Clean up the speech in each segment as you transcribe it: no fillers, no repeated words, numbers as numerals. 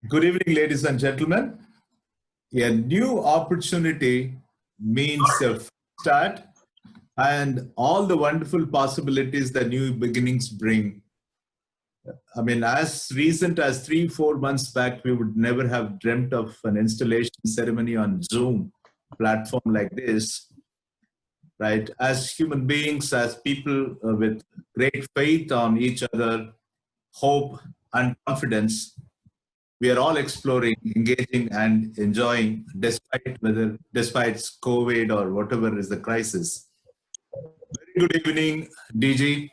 Good evening, ladies and gentlemen. A new opportunity means a start and all the wonderful possibilities that new beginnings bring. I mean, as recent as 3-4 months back, we would never have dreamt of an installation ceremony on Zoom platform like this, right? As human beings, as people with great faith on each other, hope and confidence, we are all exploring, engaging, and enjoying, despite COVID or whatever is the crisis. Very good evening, DG.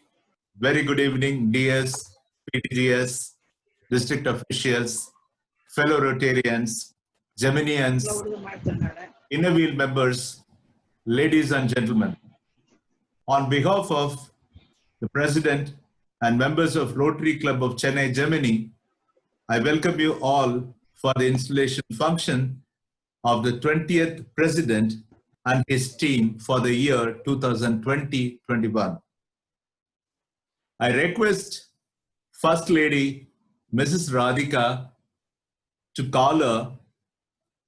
Very good evening, DS, PTGS, district officials, fellow Rotarians, Geminians, Inner Wheel members, ladies and gentlemen. On behalf of the President and members of Rotary Club of Chennai, Gemini, I welcome you all for the installation function of the 20th President and his team for the year 2020-21. I request First Lady Mrs. Radhika to call her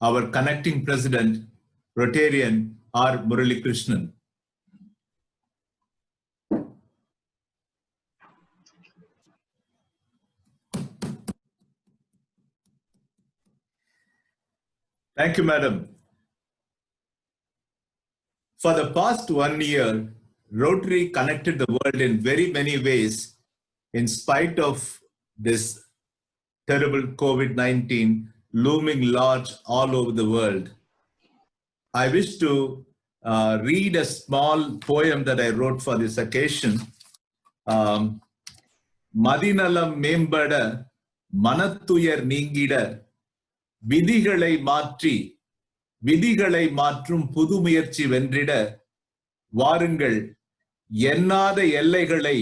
our connecting President, Rotarian R. Murali Krishnan. Thank you, Madam. For the past 1 year, Rotary connected the world in very many ways in spite of this terrible COVID-19 looming large all over the world. I wish to read a small poem that I wrote for this occasion. Madinalam Membada Manathuyar Ningida விதிகளை மாற்றும் புதுமுயற்சி வென்றிட வாருங்கள் எண்ணாத எல்லைகளை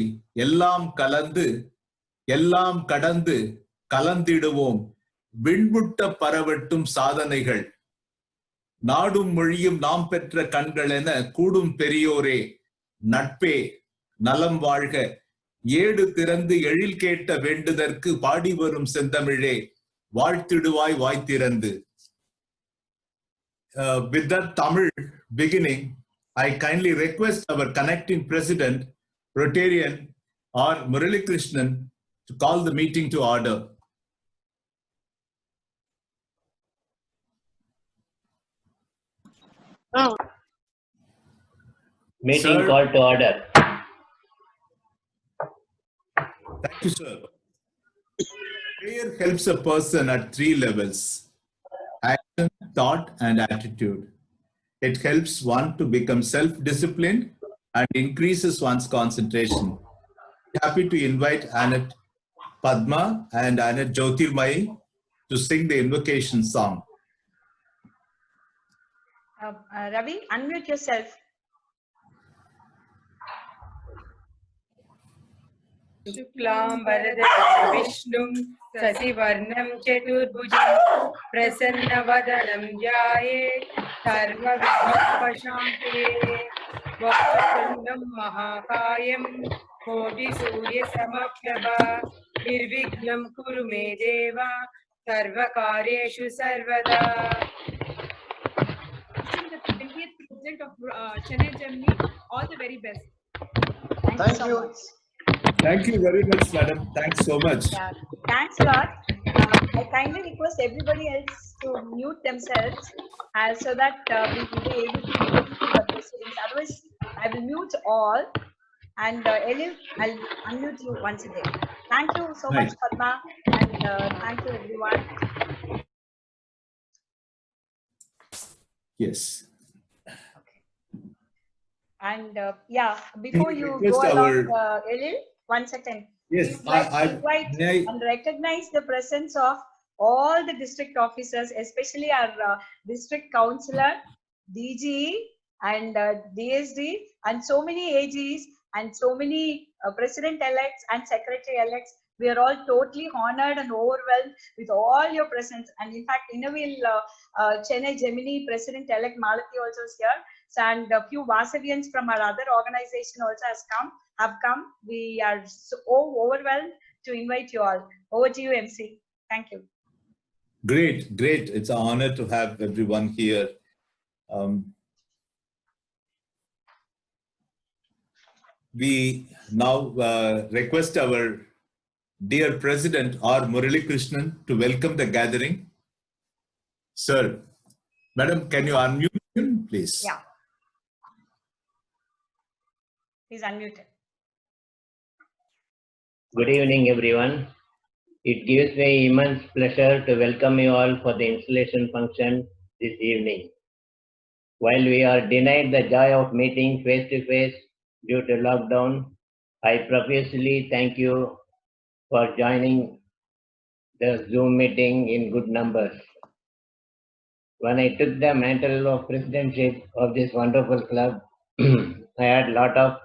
எல்லாம் கடந்து கலந்திடுவோம் விண்முட்ட பரவட்டும் சாதனைகள் நாடும் மொழியும் நாம் பெற்ற கண்கள் என கூடும் பெரியோரே நட்பே நலம் வாழ்க ஏடு திறந்து எழில் கேட்ட வேண்டுதற்கு பாடி வரும் செந்தமிழே வாழ்த்திடுவாய் வாய்த்திறந்து. With that Tamil beginning, I kindly request our connecting President, Rotarian R. Murali Krishnan, to call the meeting to order. Meeting called to order. Thank you, sir. Prayer helps a person at 3 levels: action, thought, and attitude. It helps one to become self-disciplined and increases one's concentration. Happy to invite Annette Padma and Annette Jyotirmayi to sing the invocation song. Ravi, unmute yourself. Shuklam Varadam Vishnum Sasivarnam Chaturbhujam Prasanna-vadanam Jaaye Sarva Vighna-upashantaye Vaktakundam Mahakayam Koti Surya Samabhyabha Nirvignam Kuru Me Deva Sarva Karyeshu Sarvada. Wishing the 20th President of Chennai, Germany all the very best. Thank you so much. Thank you very much, madam. Thanks so much. Yeah, thanks a lot. I kindly request everybody else to mute themselves so that we will be able to listen to the proceedings. Otherwise, I will mute all and Elif, I'll unmute you once again. Thank you so much, Padma, and thank you everyone. Yes. And yeah, before you go along, Elif, 1 second. Yes, I invite and recognize the presence of all the district officers, especially our district councillor, DG and DSD, and so many AGs and so many president-elects and secretary-elects. We are all totally honored and overwhelmed with all your presence. And in fact, Inner Wheel Chennai Gemini President-elect Malati also is here. And a few Vasavians from our other organization also have come. We are so overwhelmed to invite you all. Over to you, MC. Thank you. Great, great. It's an honor to have everyone here. We now request our dear President R. Murali Krishnan to welcome the gathering. Sir, Madam, can you unmute him, please? Yeah. He's unmuted. Good evening, everyone. It gives me immense pleasure to welcome you all for the installation function this evening. While we are denied the joy of meeting face to face due to lockdown, I profusely thank you for joining the Zoom meeting in good numbers. When I took the mantle of presidentship of this wonderful club, I had a lot of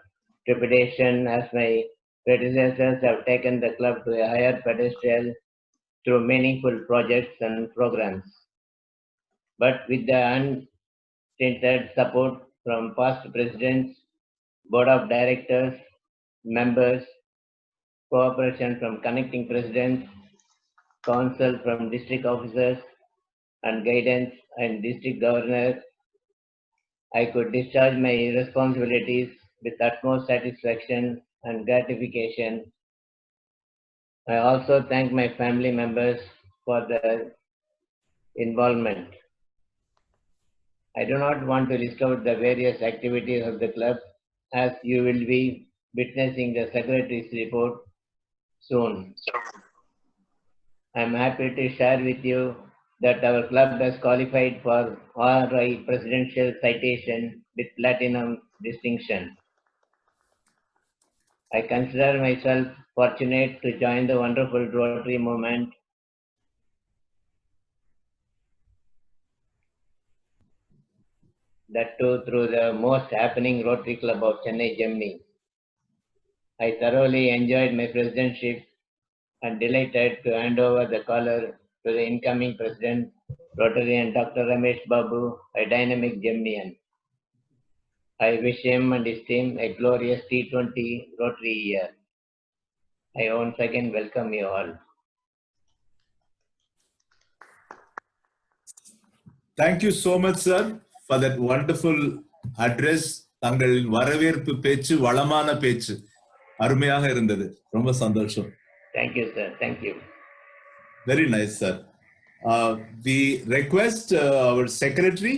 trepidation as my predecessors have taken the club to a higher pedestal through meaningful projects and programs. But with the unstinted support from past presidents, board of directors, members, cooperation from connecting presidents, counsel from district officers, and guidance and district governor, I could discharge my responsibilities with utmost satisfaction and gratification. I also thank my family members for their involvement. I do not want to list out the various activities of the club, as you will be witnessing the secretary's report soon. I am happy to share with you that our club has qualified for RI Presidential Citation with Platinum distinction. I consider myself fortunate to join the wonderful Rotary movement. That too through the most happening Rotary Club of Chennai, Germany. I thoroughly enjoyed my presidentship and delighted to hand over the collar to the incoming president, Rotarian Dr. Ramesh Babu, a dynamic Germanian. I wish him and his team a glorious T20 Rotary year. I once again welcome you all. Thank you so much, sir, for that wonderful address. தங்கள் வரவேற்பு பேச்சு வளமான பேச்சு அருமையாக இருந்தது. ரொம்ப சந்தோஷம். Thank you, sir. Thank you. Very nice, sir. We request our secretary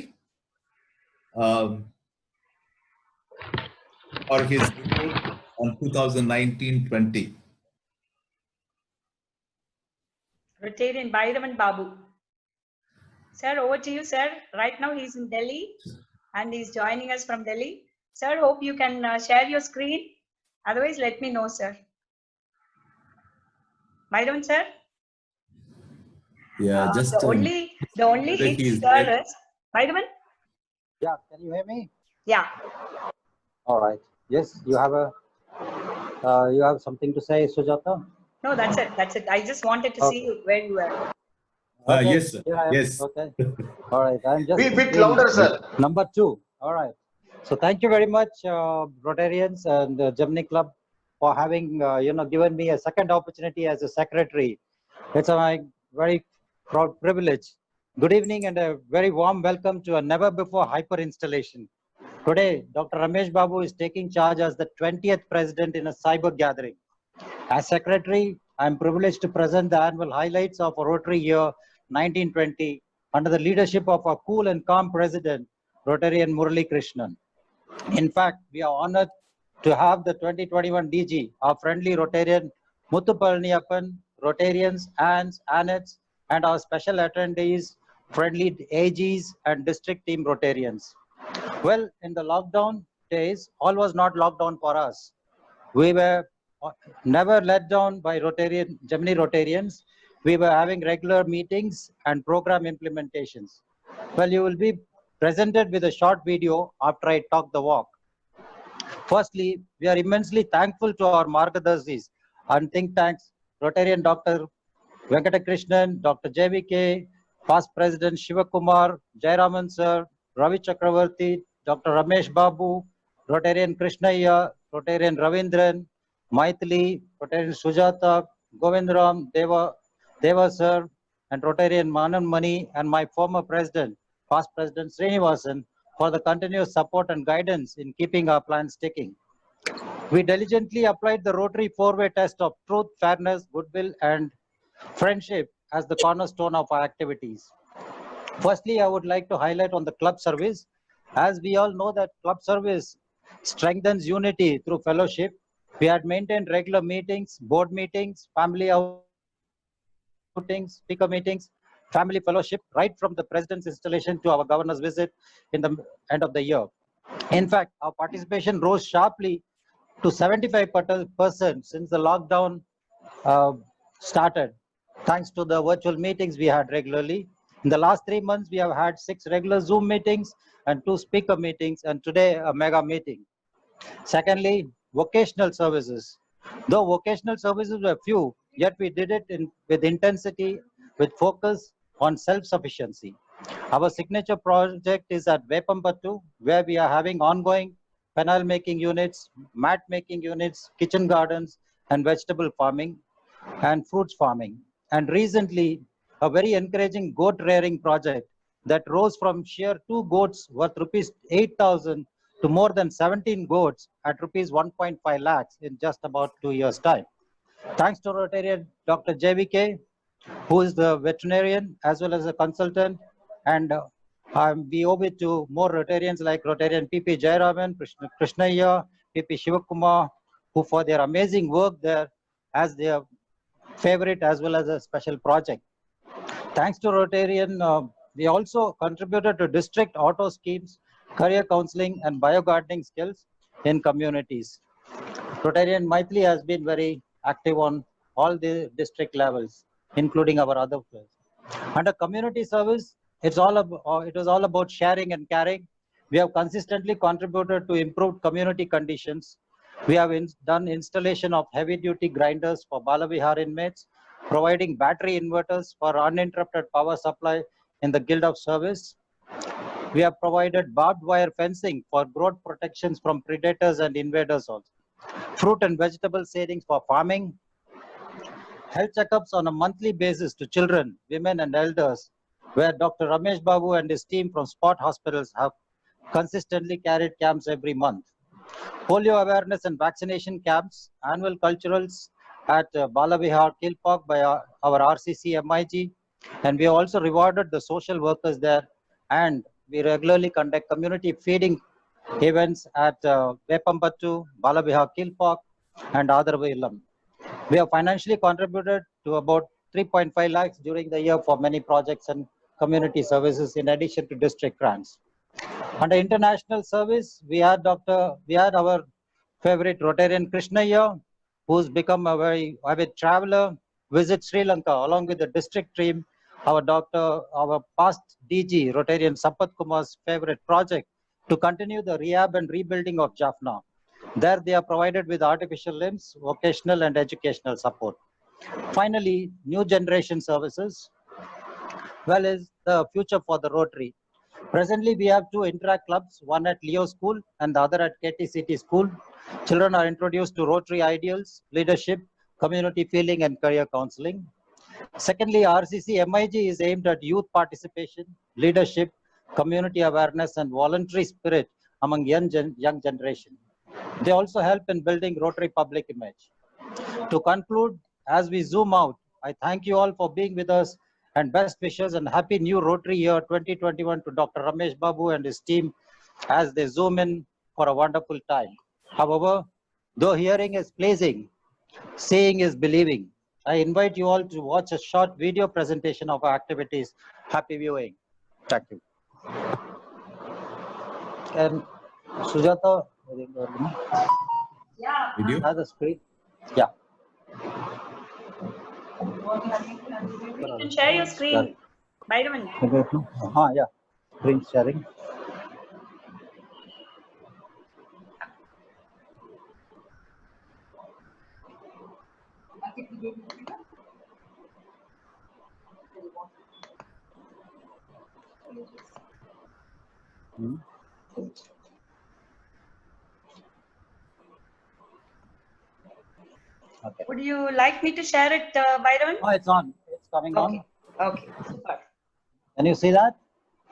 for his report on 2019-20. Rotarian Bhairavan Babu. Sir, over to you, sir. Right now he's in Delhi and he's joining us from Delhi. Sir, hope you can share your screen. Otherwise, let me know, sir. Bhairavan, sir? Yeah, just the only hit, sir, is Bhairavan? Yeah, can you hear me? Yeah. All right. Yes, you have something to say, Sujata? No, that's it. That's it. I just wanted to see where you were. Okay. Yes, sir. Yes. Okay. All right. I'm just be a bit louder, sir. Number 2. All right. So thank you very much, Rotarians and the Germany Club, for having given me a second opportunity as a secretary. It's a very proud privilege. Good evening and a very warm welcome to a never before hyper installation. Today, Dr. Ramesh Babu is taking charge as the 20th president in a cyber gathering. As secretary, I am privileged to present the annual highlights of a Rotary year 1920 under the leadership of our cool and calm president, Rotarian Murali Krishnan. In fact, we are honored to have the 2021 DG, our friendly Rotarian Muthu Palaniappan, Rotarians, aunts, Annets, and our special attendees, friendly AGs and district team Rotarians. Well, in the lockdown days, all was not locked down for us. We were never let down by Germany Rotarians. We were having regular meetings and program implementations. Well, you will be presented with a short video after I talk the walk. Firstly, we are immensely thankful to our Margadarshis and think tanks, Rotarian Dr. Venkatakrishnan, Dr. JVK, past President Shivakumar, Jayaraman sir, Ravi Chakravarti, Dr. Ramesh Babu, Rotarian Krishnaiya, Rotarian Ravindran, Maithili, Rotarian Sujata, Govindram, Deva sir, and Rotarian Manan Mani and my former president, past President Srinivasan, for the continuous support and guidance in keeping our plans ticking. We diligently applied the Rotary four-way test of truth, fairness, goodwill, and friendship as the cornerstone of our activities. Firstly, I would like to highlight on the club service. As we all know that club service strengthens unity through fellowship. We had maintained regular meetings, board meetings, family outings, speaker meetings, family fellowship, right from the president's installation to our governor's visit in the end of the year. In fact, our participation rose sharply to 75% since the lockdown started, thanks to the virtual meetings we had regularly. In the last 3 months, we have had 6 regular Zoom meetings and 2 speaker meetings, and today a mega meeting. Secondly, vocational services. Though vocational services were few, yet we did it with intensity, with focus on self-sufficiency. Our signature project is at Vepampattu, where we are having ongoing phenol making units, mat making units, kitchen gardens, and vegetable farming and fruits farming. And recently, a very encouraging goat rearing project that rose from sheer 2 goats worth rupees 8,000 to more than 17 goats at rupees 1.5 lakhs in just about 2 years' time. Thanks to Rotarian Dr. JVK, who is the veterinarian as well as a consultant, and we owe it to more Rotarians like Rotarian PP Jayaraman, Krishnaiya, PP Shivakumar, who for their amazing work there as their favorite as well as a special project. Thanks to Rotarian, we also contributed to district auto schemes, career counseling, and biogardening skills in communities. Rotarian Maithili has been very active on all the district levels, including our other players. Under community service, it was all about sharing and caring. We have consistently contributed to improved community conditions. We have done installation of heavy-duty grinders for Balavihar inmates, providing battery inverters for uninterrupted power supply in the Guild of Service. We have provided barbed wire fencing for growth protections from predators and invaders also. Fruit and vegetable seedings for farming. Health checkups on a monthly basis to children, women, and elders, where Dr. Ramesh Babu and his team from Spot Hospitals have consistently carried camps every month. Polio awareness and vaccination camps, annual culturals at Balavihar Kilpak by our RCC MIG, and we also rewarded the social workers there, and we regularly conduct community feeding events at Vepampattu, Balavihar Kilpak, and Adarva Illam. We have financially contributed to about 3.5 lakhs during the year for many projects and community services in addition to district grants. Under international service, we had our favorite Rotarian Krishnaiya, who's become a very avid traveler, visit Sri Lanka along with the district team. Our past DG, Rotarian Sampath Kumar's favorite project to continue the rehab and rebuilding of Jaffna. There they are provided with artificial limbs, vocational and educational support. Finally, new generation services. Well, is the future for the Rotary. Presently, we have 2 Interact clubs, one at Leo School and the other at KTCT School. Children are introduced to Rotary ideals, leadership, community feeling, and career counseling. Secondly, RCC MIG is aimed at youth participation, leadership, community awareness, and voluntary spirit among young generation. They also help in building Rotary public image. To conclude, as we zoom out, I thank you all for being with us, and best wishes and happy new Rotary year 2021 to Dr. Ramesh Babu and his team as they zoom in for a wonderful time. However, though hearing is pleasing, seeing is believing. I invite you all to watch a short video presentation of our activities. Happy viewing. Thank you. And Sujata, Video? has a screen. Yeah. You can share your screen. Bhairavan. Yeah. Screen sharing. Okay. Would you like me to share it, Bhairavan? Oh, it's on. It's coming on. Okay, super. Can you see that?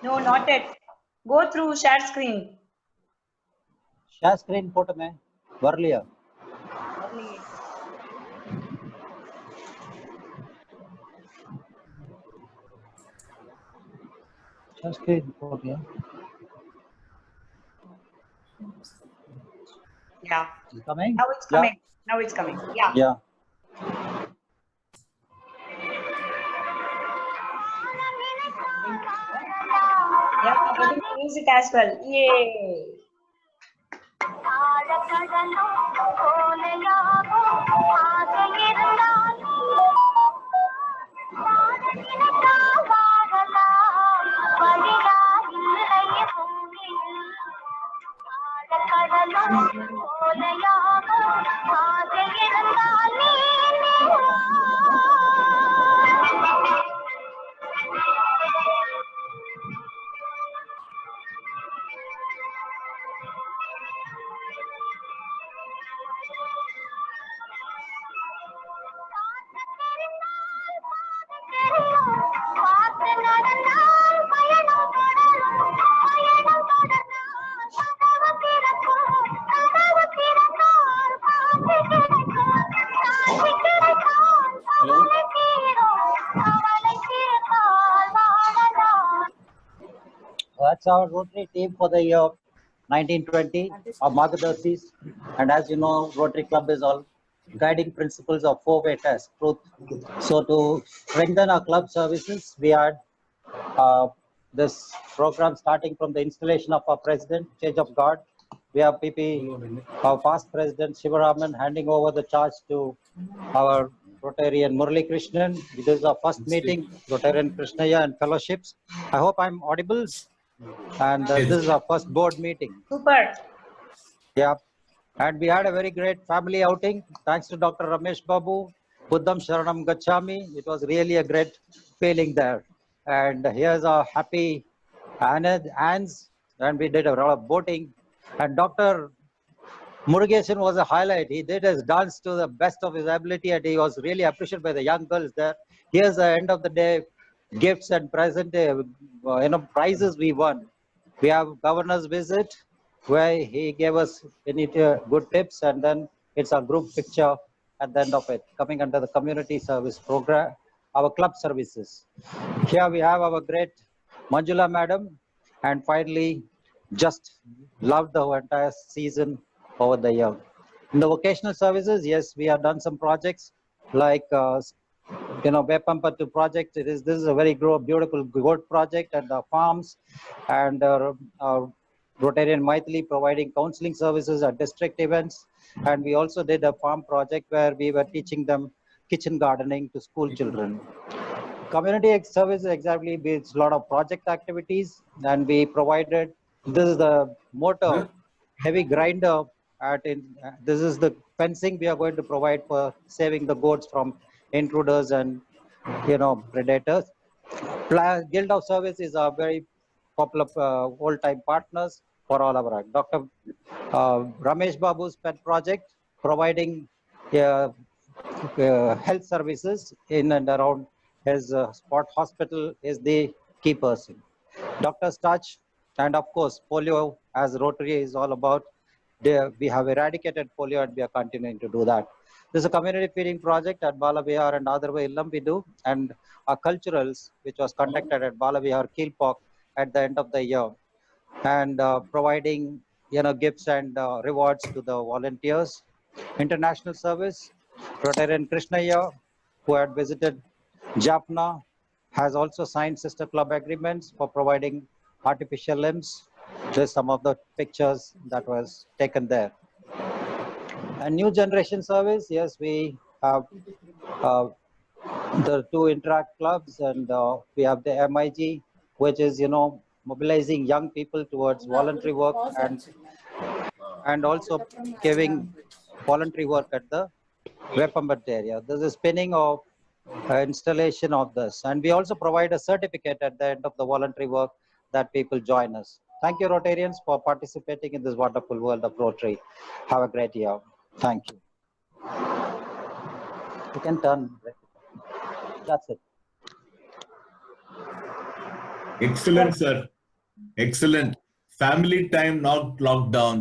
No, not yet. Go through share screen. Share screen photo mein. Varliya. Share screen photo. Yeah. Yeah. Is coming? Now it's Yeah. coming. Now it's coming. Yeah. Yeah. Yeah, getting music as well. Yay. That's our Rotary team for the year 1920, our Margadarshis. And as you know, Rotary Club is all guiding principles of four-way test, truth. So to strengthen our club services, we had this program starting from the installation of our president, Change of Guard. We have PP, our past president Shivaraman, handing over the charge to our Rotarian Murali Krishnan. This is our first meeting, Rotarian Krishnaya and fellowships. I hope I'm audible. And this is our first board meeting. Super. Yeah. And we had a very great family outing. Thanks to Dr. Ramesh Babu, Buddham Sharanam Gachami. It was really a great feeling there. And here's our happy Anne's. And we did a lot of boating. And Dr. Murugesan was a highlight. He did his dance to the best of his ability, and he was really appreciated by the young girls there. Here's the end of the day gifts and prizes we won. We have governor's visit where he gave us good tips, and then it's a group picture at the end of it, coming under the community service program, our club services. Here we have our great Manjula madam, and finally, just loved the entire season over the year. In the vocational services, yes, we have done some projects like Vepampa project. This is a very beautiful goat project at the farms, and Rotarian Maithili providing counseling services at district events. And we also did a farm project where we were teaching them kitchen gardening to school children. Community service exactly means a lot of project activities, and we provided, this is the motor, heavy grinder. This is the fencing we are going to provide for saving the goats from intruders and predators. Guild of Service is a very popular old-time partners for all our act. Dr. Ramesh Babu's pet project, providing health services in and around his spot hospital, is the key person. Doctor's touch, and of course polio, as Rotary is all about. We have eradicated polio and we are continuing to do that. There's a community feeding project at Balavihar and Adarva Illam we do, and our culturals, which was conducted at Balavihar Kilpok at the end of the year, and providing gifts and rewards to the volunteers. International service, Rotarian Krishnaya, who had visited Jaffna, has also signed sister club agreements for providing artificial limbs. There's some of the pictures that was taken there. And new generation service, yes, we have the two Interact clubs, and we have the MIG, which is mobilizing young people towards voluntary work and also giving voluntary work at the Vepambat area. There's a spinning of installation of this, and we also provide a certificate at the end of the voluntary work that people join us. Thank you, Rotarians, for participating in this wonderful world of Rotary. Have a great year. Thank you. You can turn. That's it. Excellent, sir. Excellent. Family time not locked down.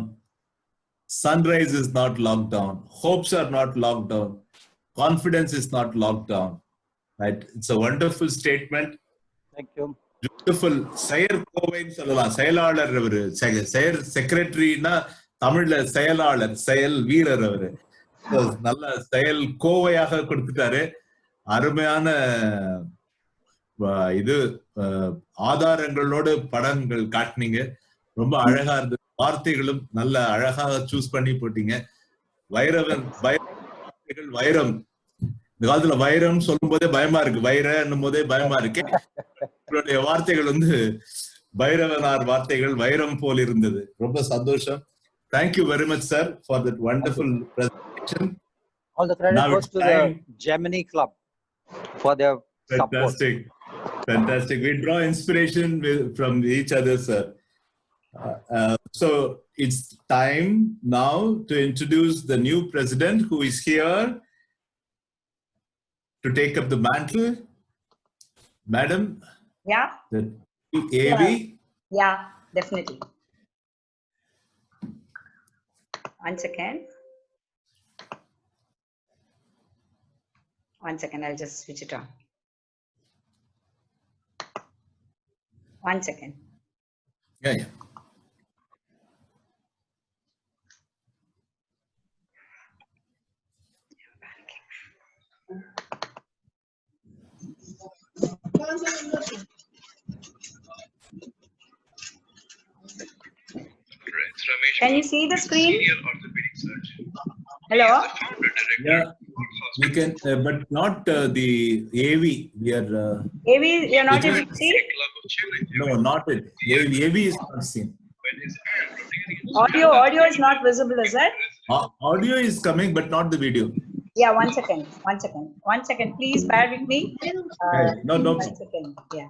Sunrise is not locked down. Hopes are not locked down. Confidence is not locked down. Right? It's a wonderful statement. Thank you. Beautiful. செயற் கோவைன்னு சொல்லலாம். செயலாளர் அவரு. செயற் செக்ரட்டரினா தமிழ்ல செயலாளர், செயல் வீரர் அவரு. நல்ல செயல் கோவையாக கொடுத்துட்டாரு. அருமையான இது ஆதாரங்களோடு படங்கள் காட்டினீங்க. ரொம்ப அழகா இருந்தது. வார்த்தைகளும் நல்ல அழகாக சூஸ் பண்ணி போட்டீங்க. வைரவன் வைரம். இந்த காலத்துல வைரம் சொல்லும் போதே பயமா இருக்கு. வைரன்னும் போதே பயமா இருக்கு. உங்களுடைய வார்த்தைகள் வந்து பைரவனார் வார்த்தைகள் வைரம் போல் இருந்தது. ரொம்ப சந்தோஷம். Thank you very much, sir, for that wonderful presentation. All the credit Now goes it's to time. the Gemini Club for their support. Fantastic. Fantastic. We draw inspiration from each other, sir. So it's time now to introduce the new president who is here to take up the mantle. Madam, Yeah, the AV. yeah, definitely. One second. One second, I'll just switch it on. One second. Yeah. Can you see the screen? Hello? Yeah, we can, but not the AV. We are. AV, you're not able to see? No, not it. AV is not seen. Audio is not visible, is it? Audio is coming, but not the video. Yeah, one second. One second, please bear with me. No. One second, yeah.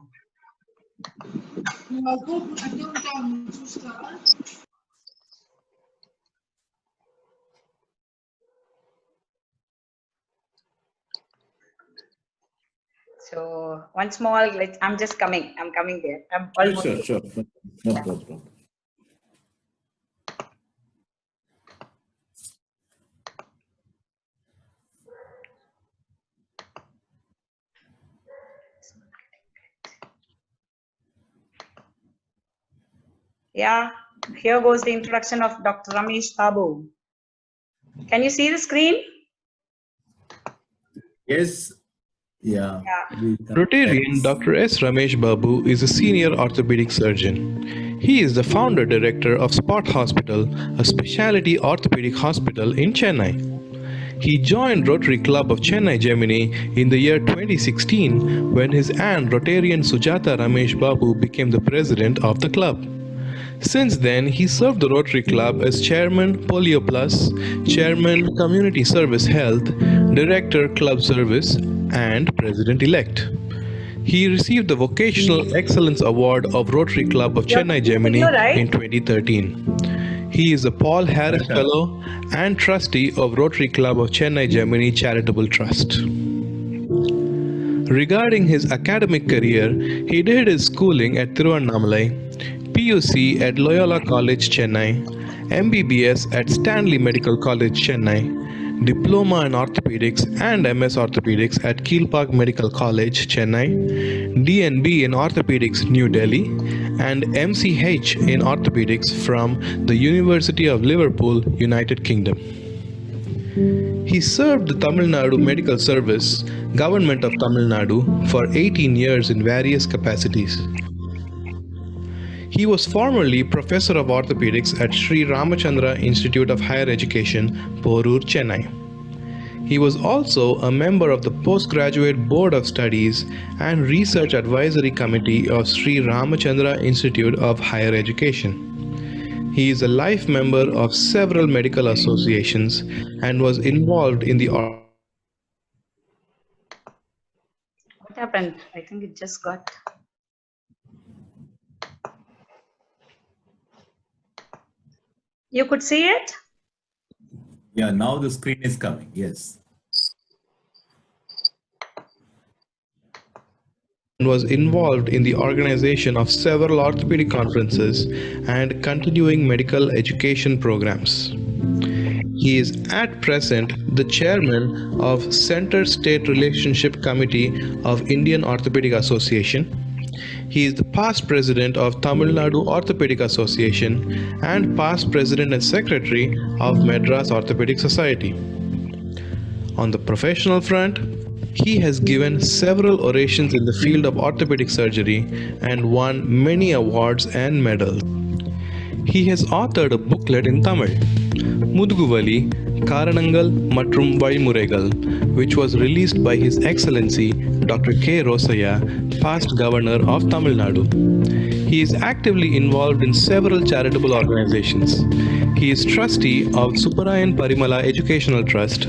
So once more, I'm just coming. I'm coming there. I'm almost Sure. No problem. Yeah, here goes the introduction of Dr. Ramesh Babu. Can you see the screen? Yes. Yeah. Rotarian Dr. S. Ramesh Babu is a senior orthopedic surgeon. He is the founder director of Spot Hospital, a specialty orthopedic hospital in Chennai. He joined Rotary Club of Chennai, Germany in the year 2016 when his aunt Rotarian Sujata Ramesh Babu became the president of the club. Since then, he served the Rotary Club as Chairman Polio Plus, Chairman Community Service Health, Director Club Service, and President-elect. He received the Vocational Excellence Award of Rotary Club of Chennai, Germany in 2013. He is a Paul Harris Fellow and Trustee of Rotary Club of Chennai, Germany Charitable Trust. Regarding his academic career, he did his schooling at Tiruvannamalai, PUC at Loyola College, Chennai, MBBS at Stanley Medical College, Chennai, Diploma in Orthopedics and MS Orthopedics at Keel Park Medical College, Chennai, DNB in Orthopedics, New Delhi, and MCH in Orthopedics from the University of Liverpool, United Kingdom. He served the Tamil Nadu Medical Service, Government of Tamil Nadu, for 18 years in various capacities. He was formerly Professor of Orthopedics at Sri Ramachandra Institute of Higher Education, Porur, Chennai. He was also a member of the Postgraduate Board of Studies and Research Advisory Committee of Sri Ramachandra Institute of Higher Education. He is a life member of several medical associations and was involved in the... What happened? I think it just got... You could see it? Yeah, now the screen is coming. Yes. and was involved in the organization of several orthopedic conferences and continuing medical education programs. He is at present the chairman of Center State Relationship Committee of Indian Orthopedic Association. He is the past president of Tamil Nadu Orthopedic Association and past president and secretary of Madras Orthopedic Society. On the professional front, he has given several orations in the field of orthopedic surgery and won many awards and medals. He has authored a booklet in Tamil, Muduguvali, Karanangal Matrum Valimuregal, which was released by His Excellency Dr. K. Rosaya, past Governor of Tamil Nadu. He is actively involved in several charitable organizations. He is trustee of Suparayan Parimala Educational Trust,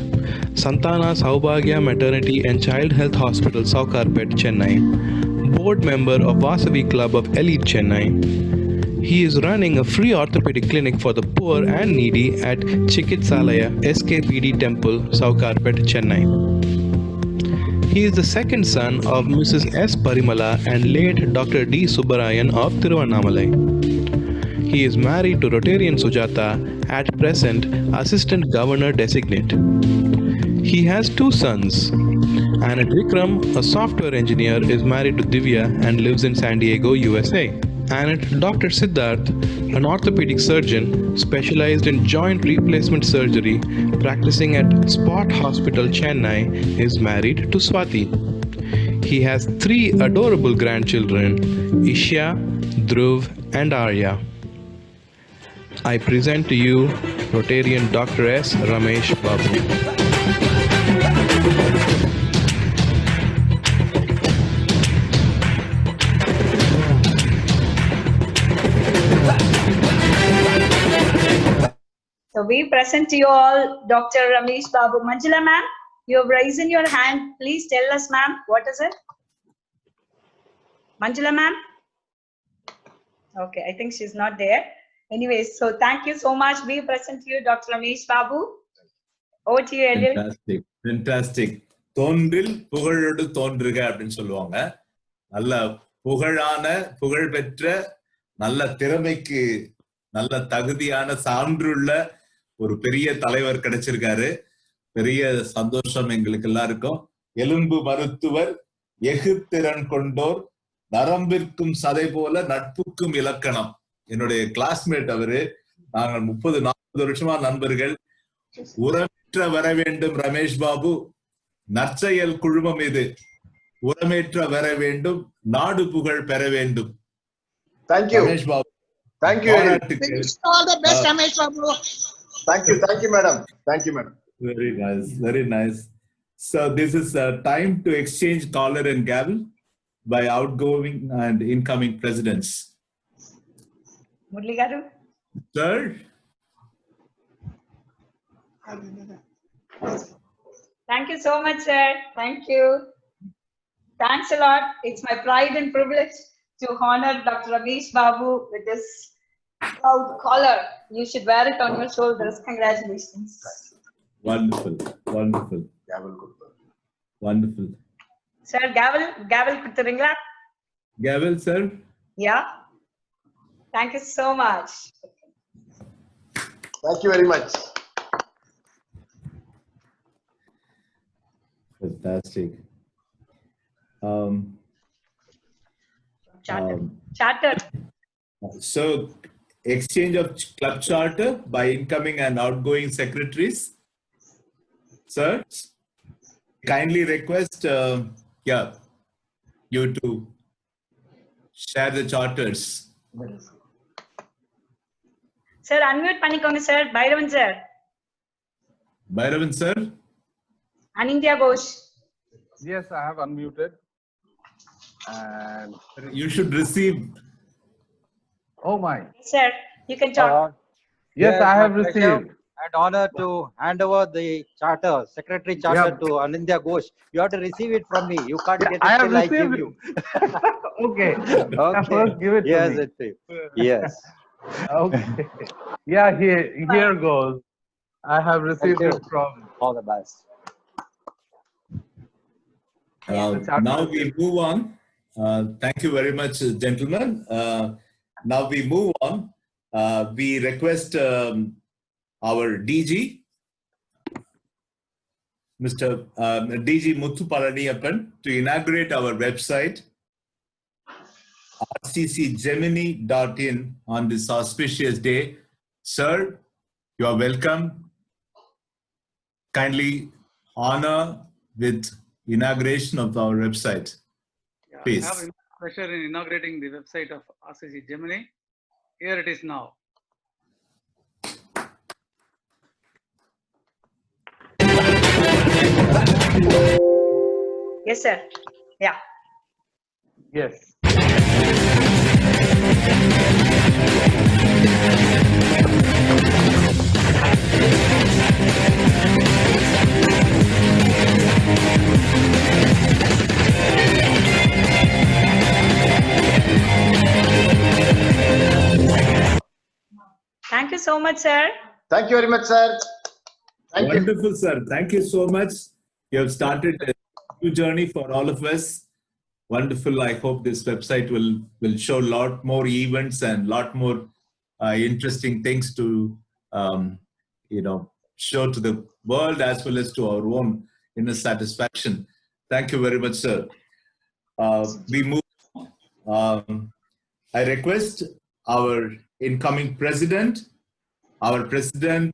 Santana Saubhagya Maternity and Child Health Hospital, Saukarpet, Chennai, board member of Vasavi Club of Elite, Chennai. He is running a free orthopedic clinic for the poor and needy at Chikitsalaya SKPD Temple, Saukarpet, Chennai. He is the second son of Mrs. S. Parimala and late Dr. D. Subbarayan of Tiruvannamalai. He is married to Rotarian Sujata, at present Assistant Governor Designate. He has two sons. Anand Vikram, a software engineer, is married to Divya and lives in San Diego, USA. And Dr. Siddharth, an orthopedic surgeon specialized in joint replacement surgery, practicing at Spot Hospital, Chennai, is married to Swati. He has three adorable grandchildren, Isha, Dhruv, and Arya. I present to you Rotarian Dr. S. Ramesh Babu. So we present to you all Dr. Ramesh Babu. Manjula ma'am, you have raised your hand. Please tell us, ma'am, what is it? Manjula ma'am? Okay, I think she's not there. Anyways, so thank you so much. We present to you Dr. Ramesh Babu. Over to you, Elil. Fantastic, fantastic. தோன்றில் புகழோடு தோன்றுக அப்படின்னு சொல்லுவாங்க. நல்ல புகழான, புகழ் பெற்ற, நல்ல திறமைக்கு நல்ல தகுதியான சான்றுள்ள ஒரு பெரிய தலைவர் கிடைச்சிருக்காரு. பெரிய சந்தோஷம் எங்களுக்கு எல்லாருக்கும். எலும்பு மருத்துவர், எகுத்திறன் கொண்டோர், நரம்பிற்கும் சதை போல நட்புக்கும் இலக்கணம். என்னுடைய கிளாஸ்மேட் அவரு. நாங்கள் 30-40 வருஷமா நண்பர்கள். உரமேற்ற வர வேண்டும் ரமேஷ் பாபு, நற்செயல் குழுமம் இது. உரமேற்ற வர வேண்டும், நாடு புகழ் பெற வேண்டும். Thank you. Ramesh Babu. Thank you. All the best, Ramesh Babu. Thank you, madam. Thank you, madam. Very nice, very nice. So this is a time to exchange collar and gavel by outgoing and incoming presidents. Murli garu. Sir. Thank you so much, sir. Thank you. Thanks a lot. It's my pride and privilege to honor Dr. Ramesh Babu with this proud collar. You should wear it on your shoulders. Congratulations. Wonderful, wonderful, wonderful. Sir, gavel kuduthurீங்களா? Gavel, sir. Yeah. Thank you so much. Thank you very much. Fantastic. Charter. So, exchange of club charter by incoming and outgoing secretaries. Sir, kindly request you to share the charters. Sir, unmute பண்ணிக்கோங்க sir. Bhairavan sir. Bhairavan sir. Anindya Ghosh. Yes, I have unmuted. And you should receive. Oh my. Sir, you can talk. Yes, I have received. And honor to hand over the charter, secretary charter to Anindya Ghosh. You have to receive it from me. You can't get it till I give you. Okay. Okay. First give it yes, to me. Yes. Okay. Yeah, here goes. I have received it from. All the best. Now we move on Thank you very much, gentlemen. Now we move on. We request our DG, Mr. DG Muthu Palaniappan, to inaugurate our website, rccgemini.in, on this auspicious day. Sir, you are welcome. Kindly honor with inauguration of our website. Please. I have pleasure in inaugurating the website of RCC Gemini. Here it is now. Yes, sir. Yeah. Yes. Thank you so much, sir. Thank you very much, sir. Thank you. Wonderful, sir. Thank you so much. You have started a new journey for all of us. Wonderful. I hope this website will show a lot more events and a lot more interesting things to show to the world as well as to our own inner satisfaction. Thank you very much, sir. We move on. I request our incoming president, Rotarian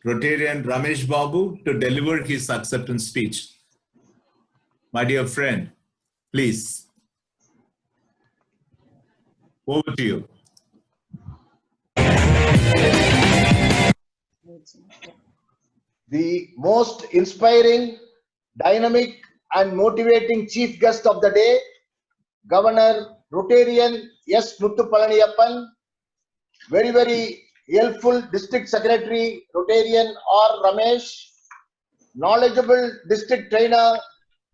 Ramesh Babu, to deliver his acceptance speech. My dear friend, please. Over to you. The most inspiring, dynamic, and motivating chief guest of the day, Governor Rotarian S. Muthu Palaniappan, very, very helpful District Secretary Rotarian R. Ramesh, knowledgeable District Trainer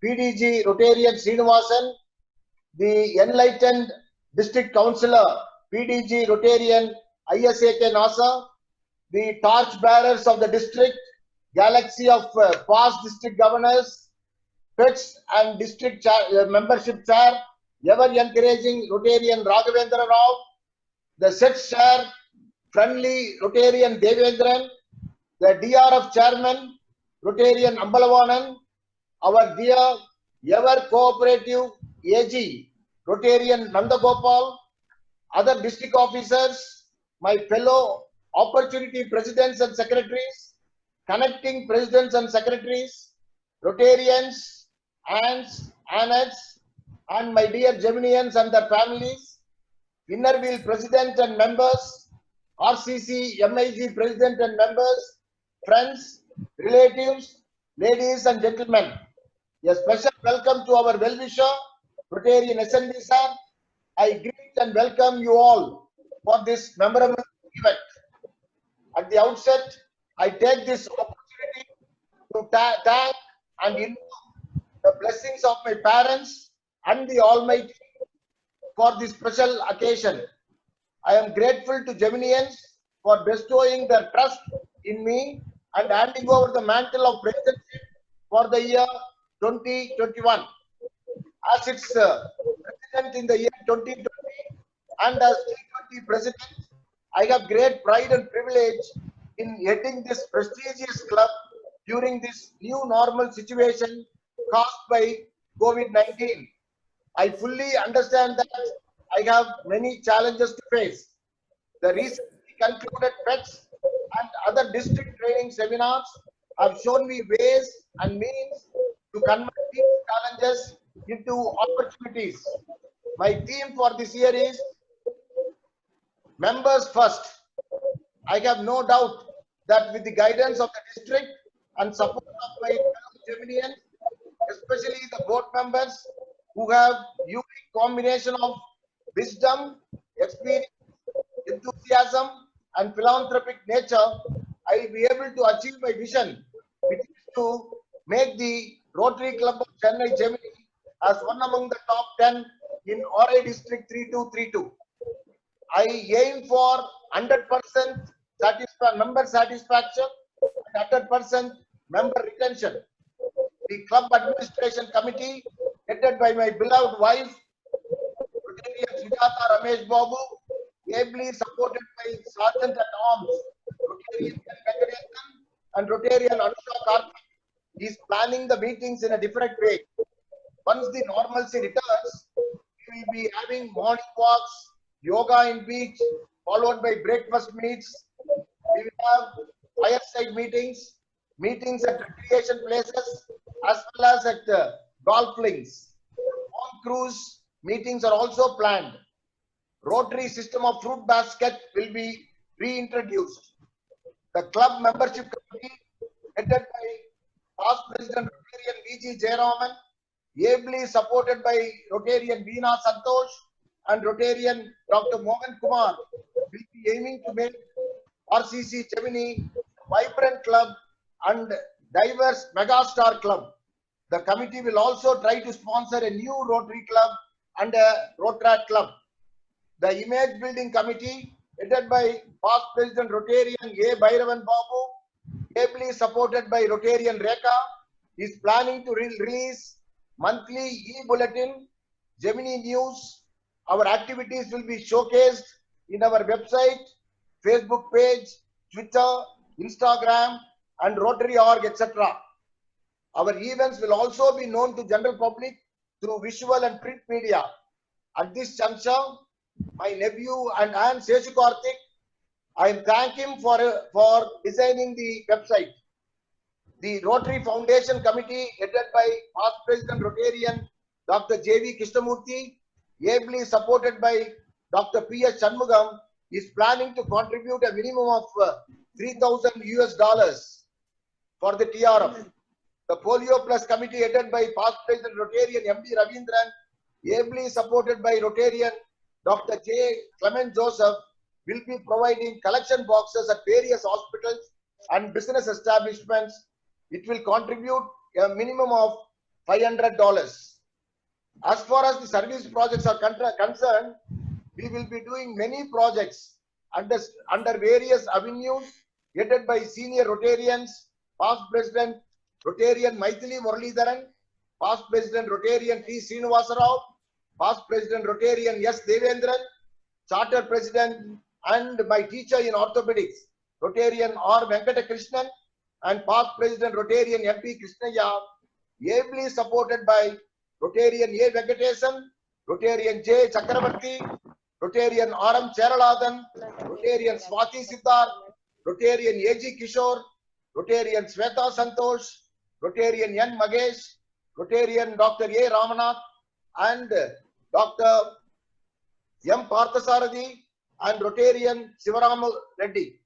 PDG Rotarian Srinivasan, the enlightened District Councillor PDG Rotarian ISAK NASA, the torch bearers of the district, galaxy of past district governors, pets and district membership chair, ever encouraging Rotarian Raghavendra Rao, the set chair, friendly Rotarian Devendran, the DRF chairman, Rotarian Ambalavanan, our dear, ever cooperative AG, Rotarian Nandagopal, other district officers, my fellow opportunity presidents and secretaries, connecting presidents and secretaries, Rotarians, aunts, aunts, and my dear Geminians and their families, Inner Wheel president and members, RCC MIG president and members, friends, relatives, ladies and gentlemen. A special welcome to our well-wisher, Rotarian SNB sir. I greet and welcome you all for this memorable event. At the outset, I take this opportunity to thank and invoke the blessings of my parents and the Almighty for this special occasion. I am grateful to Geminians for bestowing their trust in me and handing over the mantle of presidency for the year 2021. As its president in the year 2020 and as T20 president, I have great pride and privilege in heading this prestigious club during this new normal situation caused by COVID-19. I fully understand that I have many challenges to face. The recently concluded PETS and other district training seminars have shown me ways and means to convert these challenges into opportunities. My theme for this year is members first. I have no doubt that with the guidance of the district and support of my fellow Geminians, especially the board members who have unique combination of wisdom, experience, enthusiasm, and philanthropic nature, I will be able to achieve my vision, which is to make the Rotary Club of Chennai Gemini as one among the top 10 in RA District 3232. I aim for 100% member satisfaction and 100% member retention. The club administration committee headed by my beloved wife, Rotarian Siddhartha Ramesh Babu, ably supported by Sergeant at Arms, Rotarian N. Venkatesan and Rotarian Anusha Karthik, is planning the meetings in a different way. Once the normalcy returns, we will be having morning walks, yoga in beach, followed by breakfast meets. We will have fireside meetings, meetings at recreation places, as well as at golf links. On cruise meetings are also planned. Rotary system of fruit basket will be reintroduced. The club membership committee, headed by past President Rotarian V.G. Jayaraman, ably supported by Rotarian Veena Santosh and Rotarian Dr. Mohan Kumar, will be aiming to make RCC Gemini a vibrant club and diverse megastar club. The committee will also try to sponsor a new Rotary club and a Rotaract club. The image building committee, headed by past President Rotarian A. Bhairavan Babu, ably supported by Rotarian Rekha, is planning to release monthly e-bulletin, Gemini News. Our activities will be showcased in our website, Facebook page, Twitter, Instagram, and Rotary.org, etc. Our events will also be known to general public through visual and print media. At this juncture, my nephew and aunt Seshu Karthik, I thank him for designing the website. The Rotary Foundation Committee, headed by past President Rotarian Dr. J.V. Krishnamurthy, ably supported by Dr. P.S. Shanmugam, is planning to contribute a minimum of $3,000 for the TRF. The Polio Plus Committee, headed by past President Rotarian M.D. Ravindran, ably supported by Rotarian Dr. J. Clement Joseph, will be providing collection boxes at various hospitals and business establishments. It will contribute a minimum of $500. As far as the service projects are concerned, we will be doing many projects under various avenues, headed by senior Rotarians, past President Rotarian Maithili Muralidharan, past President Rotarian T. Srinivasa Rao, past President Rotarian S. Devendran, Charter President and my teacher in orthopedics, Rotarian R. Venkata Krishnan, and past President Rotarian M.P. Krishnaya, ably supported by Rotarian A. Venkatesan, Rotarian J. Chakravarti, Rotarian R.M. Cheralathan, Rotarian Swati Siddhar, Rotarian A.G. Kishore, Rotarian Sweta Santosh, Rotarian N. Magesh, Rotarian Dr. A. Ramanath, and Dr. M. Parthasarathi, and Rotarian Sivaram Reddy.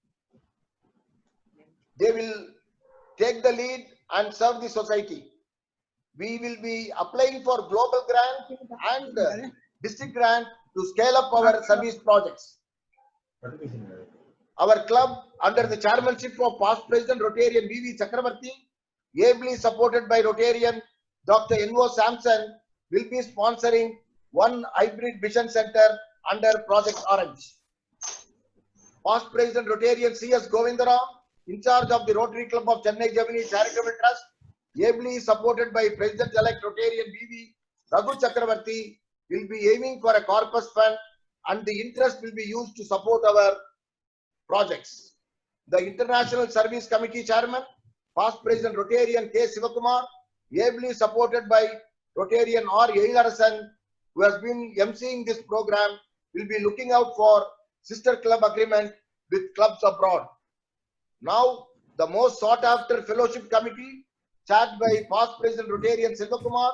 They will take the lead and serve the society. We will be applying for global grant and district grant to scale up our service projects. Our club, under the chairmanship of past President Rotarian V.V. Chakravarti, ably supported by Rotarian Dr. N.O. Sampson, will be sponsoring one hybrid vision center under Project Orange. Past President Rotarian C.S. Govindaram, in charge of the Rotary Club of Chennai Gemini Charitable Trust, ably supported by President-elect Rotarian V.V. Raghu Chakravarti, will be aiming for a corpus fund, and the interest will be used to support our projects. The International Service Committee Chairman, past President Rotarian K. Sivakumar, ably supported by Rotarian R. Yelarasan, who has been emceeing this program, will be looking out for sister club agreement with clubs abroad. Now, the most sought after fellowship committee, chaired by past President Rotarian Sivakumar,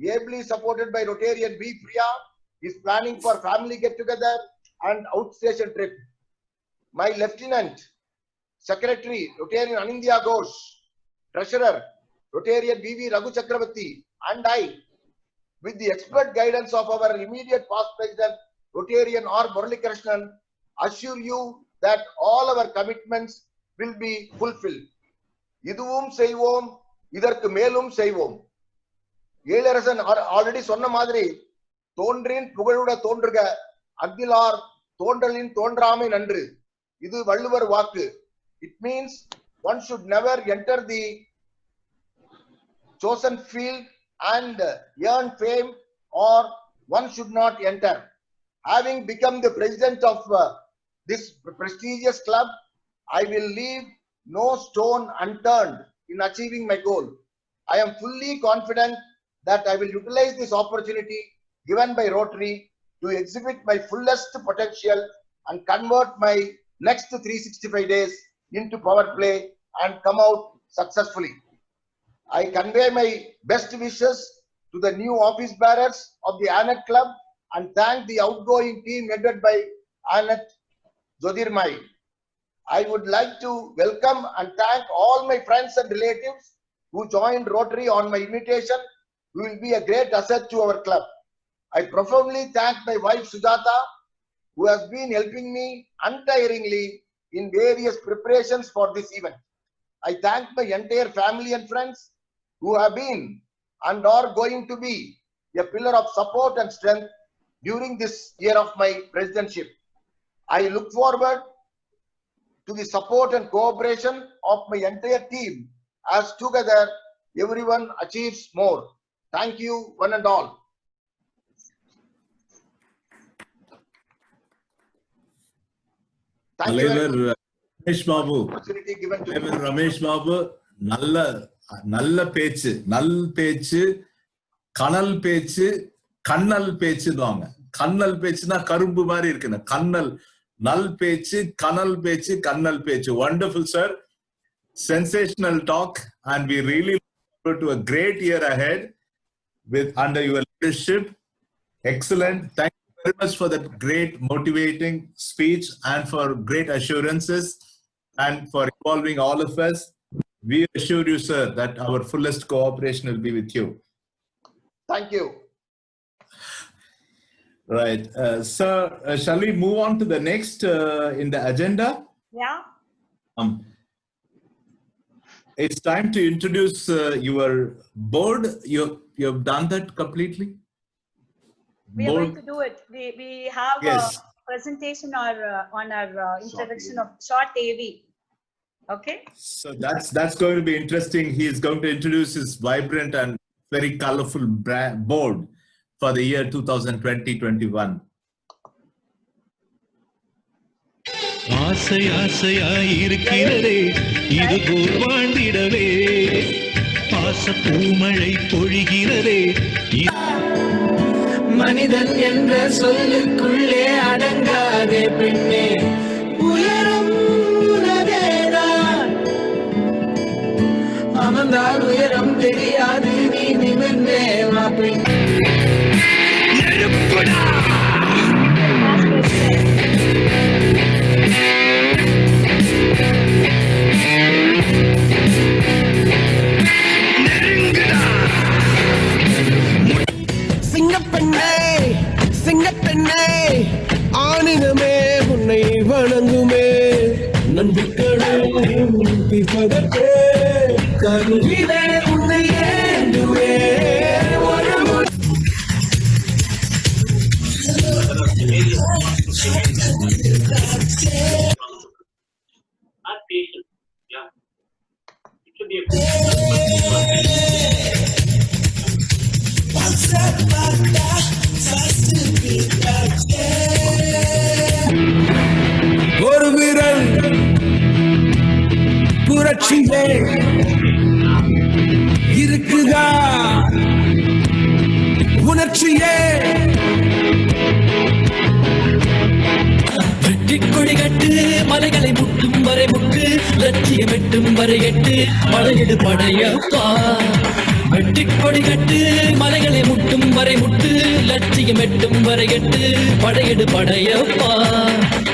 ably supported by Rotarian B. Priya, is planning for family get-together and outstation trip. My Lieutenant Secretary, Rotarian Anindya Ghosh, Treasurer, Rotarian V.V. Raghu Chakravarti, and I, with the expert guidance of our immediate past President, Rotarian R. Murali Krishnan, assure you that all our commitments will be fulfilled. Iduvum seivom, idharku melum seivom. Yelarasan already sonna madri, thondrin pugaluda thondruga, agdilar thondalin thondrame nandru. Idu Valluvar Vaku. It means one should never enter the chosen field and earn fame, or one should not enter. Having become the president of this prestigious club, I will leave no stone unturned in achieving my goal. I am fully confident that I will utilize this opportunity given by Rotary to exhibit my fullest potential and convert my next 365 days into power play and come out successfully. I convey my best wishes to the new office bearers of the ANET Club and thank the outgoing team headed by ANET Jyotirmai. I would like to welcome and thank all my friends and relatives who joined Rotary on my invitation, who will be a great asset to our club. I profoundly thank my wife Sujata, who has been helping me untiringly in various preparations for this event. I thank my entire family and friends who have been and are going to be a pillar of support and strength during this year of my presidentship. I look forward to the support and cooperation of my entire team as together everyone achieves more. Thank you, one and all. Thank you very much. Ramesh Babu. Opportunity given to me. Ramesh Babu, நல்ல பேச்சு, கனல் பேச்சு, கண்ணல் பேச்சுவாங்க. கண்ணல் பேச்சுனா கரும்பு மாதிரி இருக்குங்க. கண்ணல், நல் பேச்சு, கனல் பேச்சு, கண்ணல் பேச்சு. Wonderful, sir. Sensational talk, and we really look forward to a great year ahead under your leadership. Excellent. Thank you very much for that great motivating speech and for great assurances and for involving all of us. We assure you, sir, that our fullest cooperation will be with you. Thank you. Right. Sir, shall we move on to the next in the agenda? Yeah. It's time to introduce your board. You've done that completely? We are going to do it. We have Yes. a presentation on our introduction of short AV. Okay. So that's going to be interesting. He is going to introduce his vibrant and very colorful board for the year 2020-21. ஆசை ஆசையாயிருக்கிறதே இது போல் வாழ்ந்திடவே பாச பூமழை பொழிகிறதே மனிதன் என்ற சொல்லுக்குள்ளே அடங்காதே பெண்ணே உயரம் உனதேதான் அமர்ந்தால் உயரம் தெரியாது நீ நிமிர்ந்தே வா பெண்ணே நெருப்புடா சிங்கப்பெண்ணே ஆனினமே உன்னை வணங்குமே நம்பிக்கணும் பிற்பதற்கே கருவிலே உன்னை ஏந்துவே ஒரு விரல் புரட்சியே இருக்குதா உணர்ச்சியே வெற்றிக்கொடி கட்டு மலைகளை முட்டும் வரை முட்டு லட்சியம் எட்டும் வரை எட்டு படையெடு படையப்பா வெற்றிக்கொடி கட்டு மலைகளை முட்டும் வரை முட்டு லட்சியம் எட்டும் வரை எட்டு படையெடு படையப்பா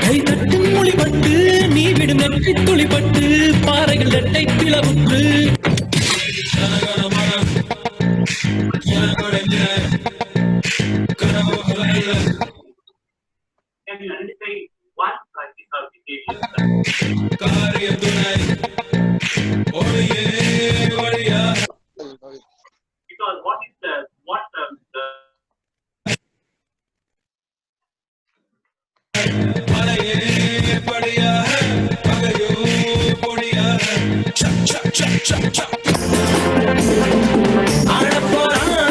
கை தட்டும் மொழிபட்டு நீ விடும் நெற்றி துளிப்பட்டு பாறைகள் இரட்டை பிளவுற்று Because what is the ஆடப்போறான்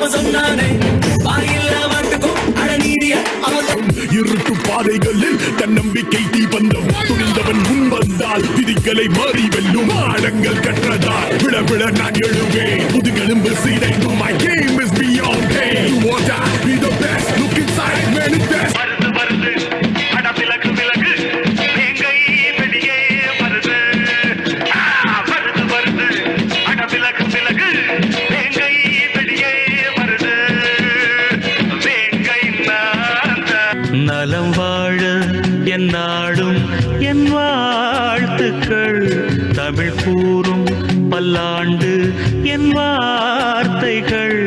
அவன் சொன்னானே வாயில்லா மாட்டுக்கும் அடநீதிய அவன் இருட்டு பாதைகளில் தன்னம்பிக்கை தீபந்தம் துணிந்தவன் முன் வந்தால் விதிகளை மாறி வெல்லும் ஆழங்கள் கற்றதால் விழ விழ நான் எழுவேன் முதுகெலும்பு சீதைந்து my game is beyond pain you want to be the best look inside manifest வருது வருது அட விலகு விலகு வேங்கை வெளியே வருது வருது வருது அட விலகு விலகு வேங்கை வெளியே வருது வேங்கை நலம் வாழ என் நாடும் என் வாழ்த்துக்கள் தமிழ் கூறும் பல்லாண்டு என் வார்த்தைகள்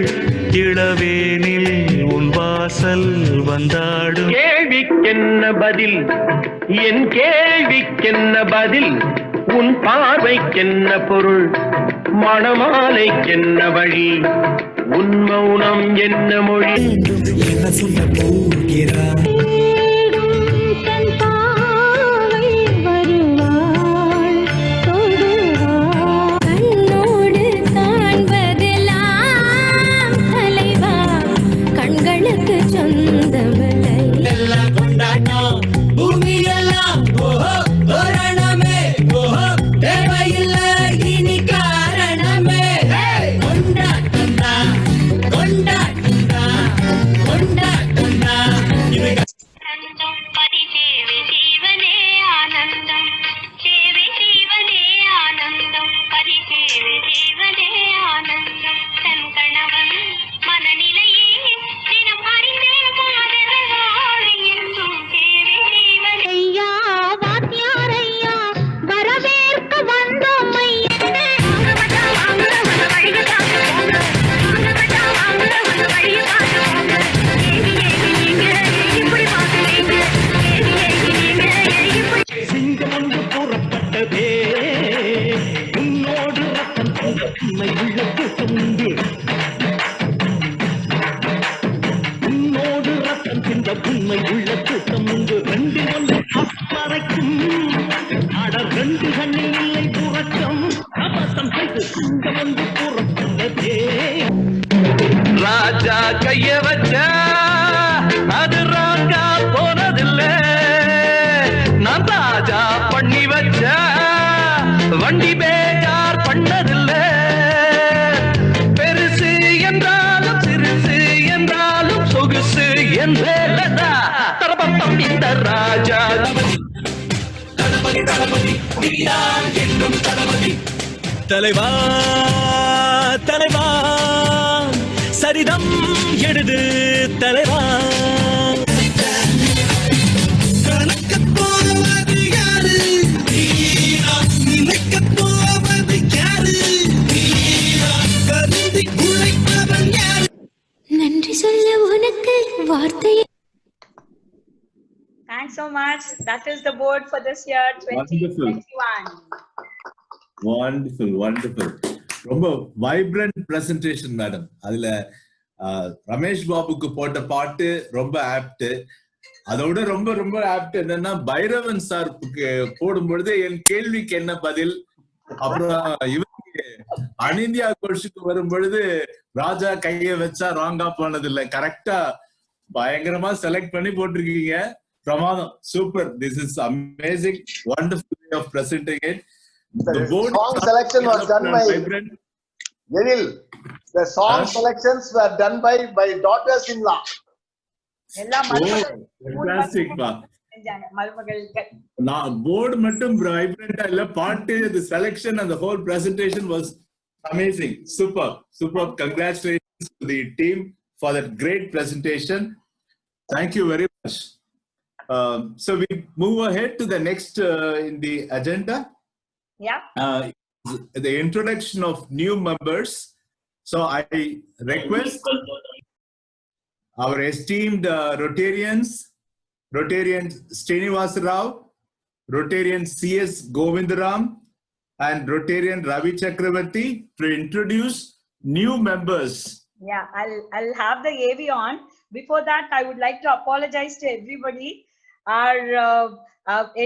இளவேனில் உன் வாசல் வந்தாடும் கேள்விக்கென்ன பதில் என் கேள்விக்கென்ன பதில் உன் பார்வைக்கென்ன பொருள் மணமாலைக்கென்ன வழி உன் மௌனம் என்ன மொழி என்ன சொல்ல போகிறார் ராஜா கைய வச்சா அது ராஜா போனதில்ல நான் ராஜா பண்ணி வச்சா வண்டி பேஜார் பண்ணதில்ல பெருசு என்றாலும் சிறுசு என்றாலும் சொகுசு என்றேலதா தரபத்தம் இந்த ராஜா தளபதி தளபதி நீதான் என்னும் தளபதி தலைவா தலைவா சரிதம் எழுது தலைவா கணக்கப் போவது யாரு நினைக்கப் போவது யாரு கருதி உழைப்பவன் யாரு நன்றி சொல்ல உனக்கு வார்த்தை. Thanks so much. That is the board for this year 2021. Wonderful, wonderful. ரொம்ப வைப்ரண்ட் பிரசன்டேஷன் மேடம். அதுல ரமேஷ் பாபுக்கு போட்ட பாட்டு ரொம்ப ஆப்ட். அதோட ரொம்ப ரொம்ப ஆப்ட் என்னன்னா பைரவன் சார் போடும் பொழுது என் கேள்விக்கு என்ன பதில், அப்புறம் இவருக்கு அனிந்தியா கோஷுக்கு வரும் பொழுது ராஜா கைய வச்சா ராங்கா போனது இல்ல, கரெக்டா பயங்கரமா செலக்ட் பண்ணி போட்டிருக்கீங்க. பிரமாதம், super. This is amazing, wonderful way of presenting it. The song selection was done by Edil. The song selections were done by daughters-in-law. Fantastic, pa. நான் போர்டு மட்டும் வைப்ரண்டா இல்ல, பாட்டு, the selection and the whole presentation was amazing. Super. Congratulations to the team for that great presentation. Thank you very much. So we move ahead to the next in the agenda. Yeah. The introduction of new members. So I request our esteemed Rotarians, Rotarian Srinivasa Rao, Rotarian C.S. Govindaram, and Rotarian Ravi Chakravarti to introduce new members. Yeah, I'll have the AV on. Before that, I would like to apologize to everybody. Our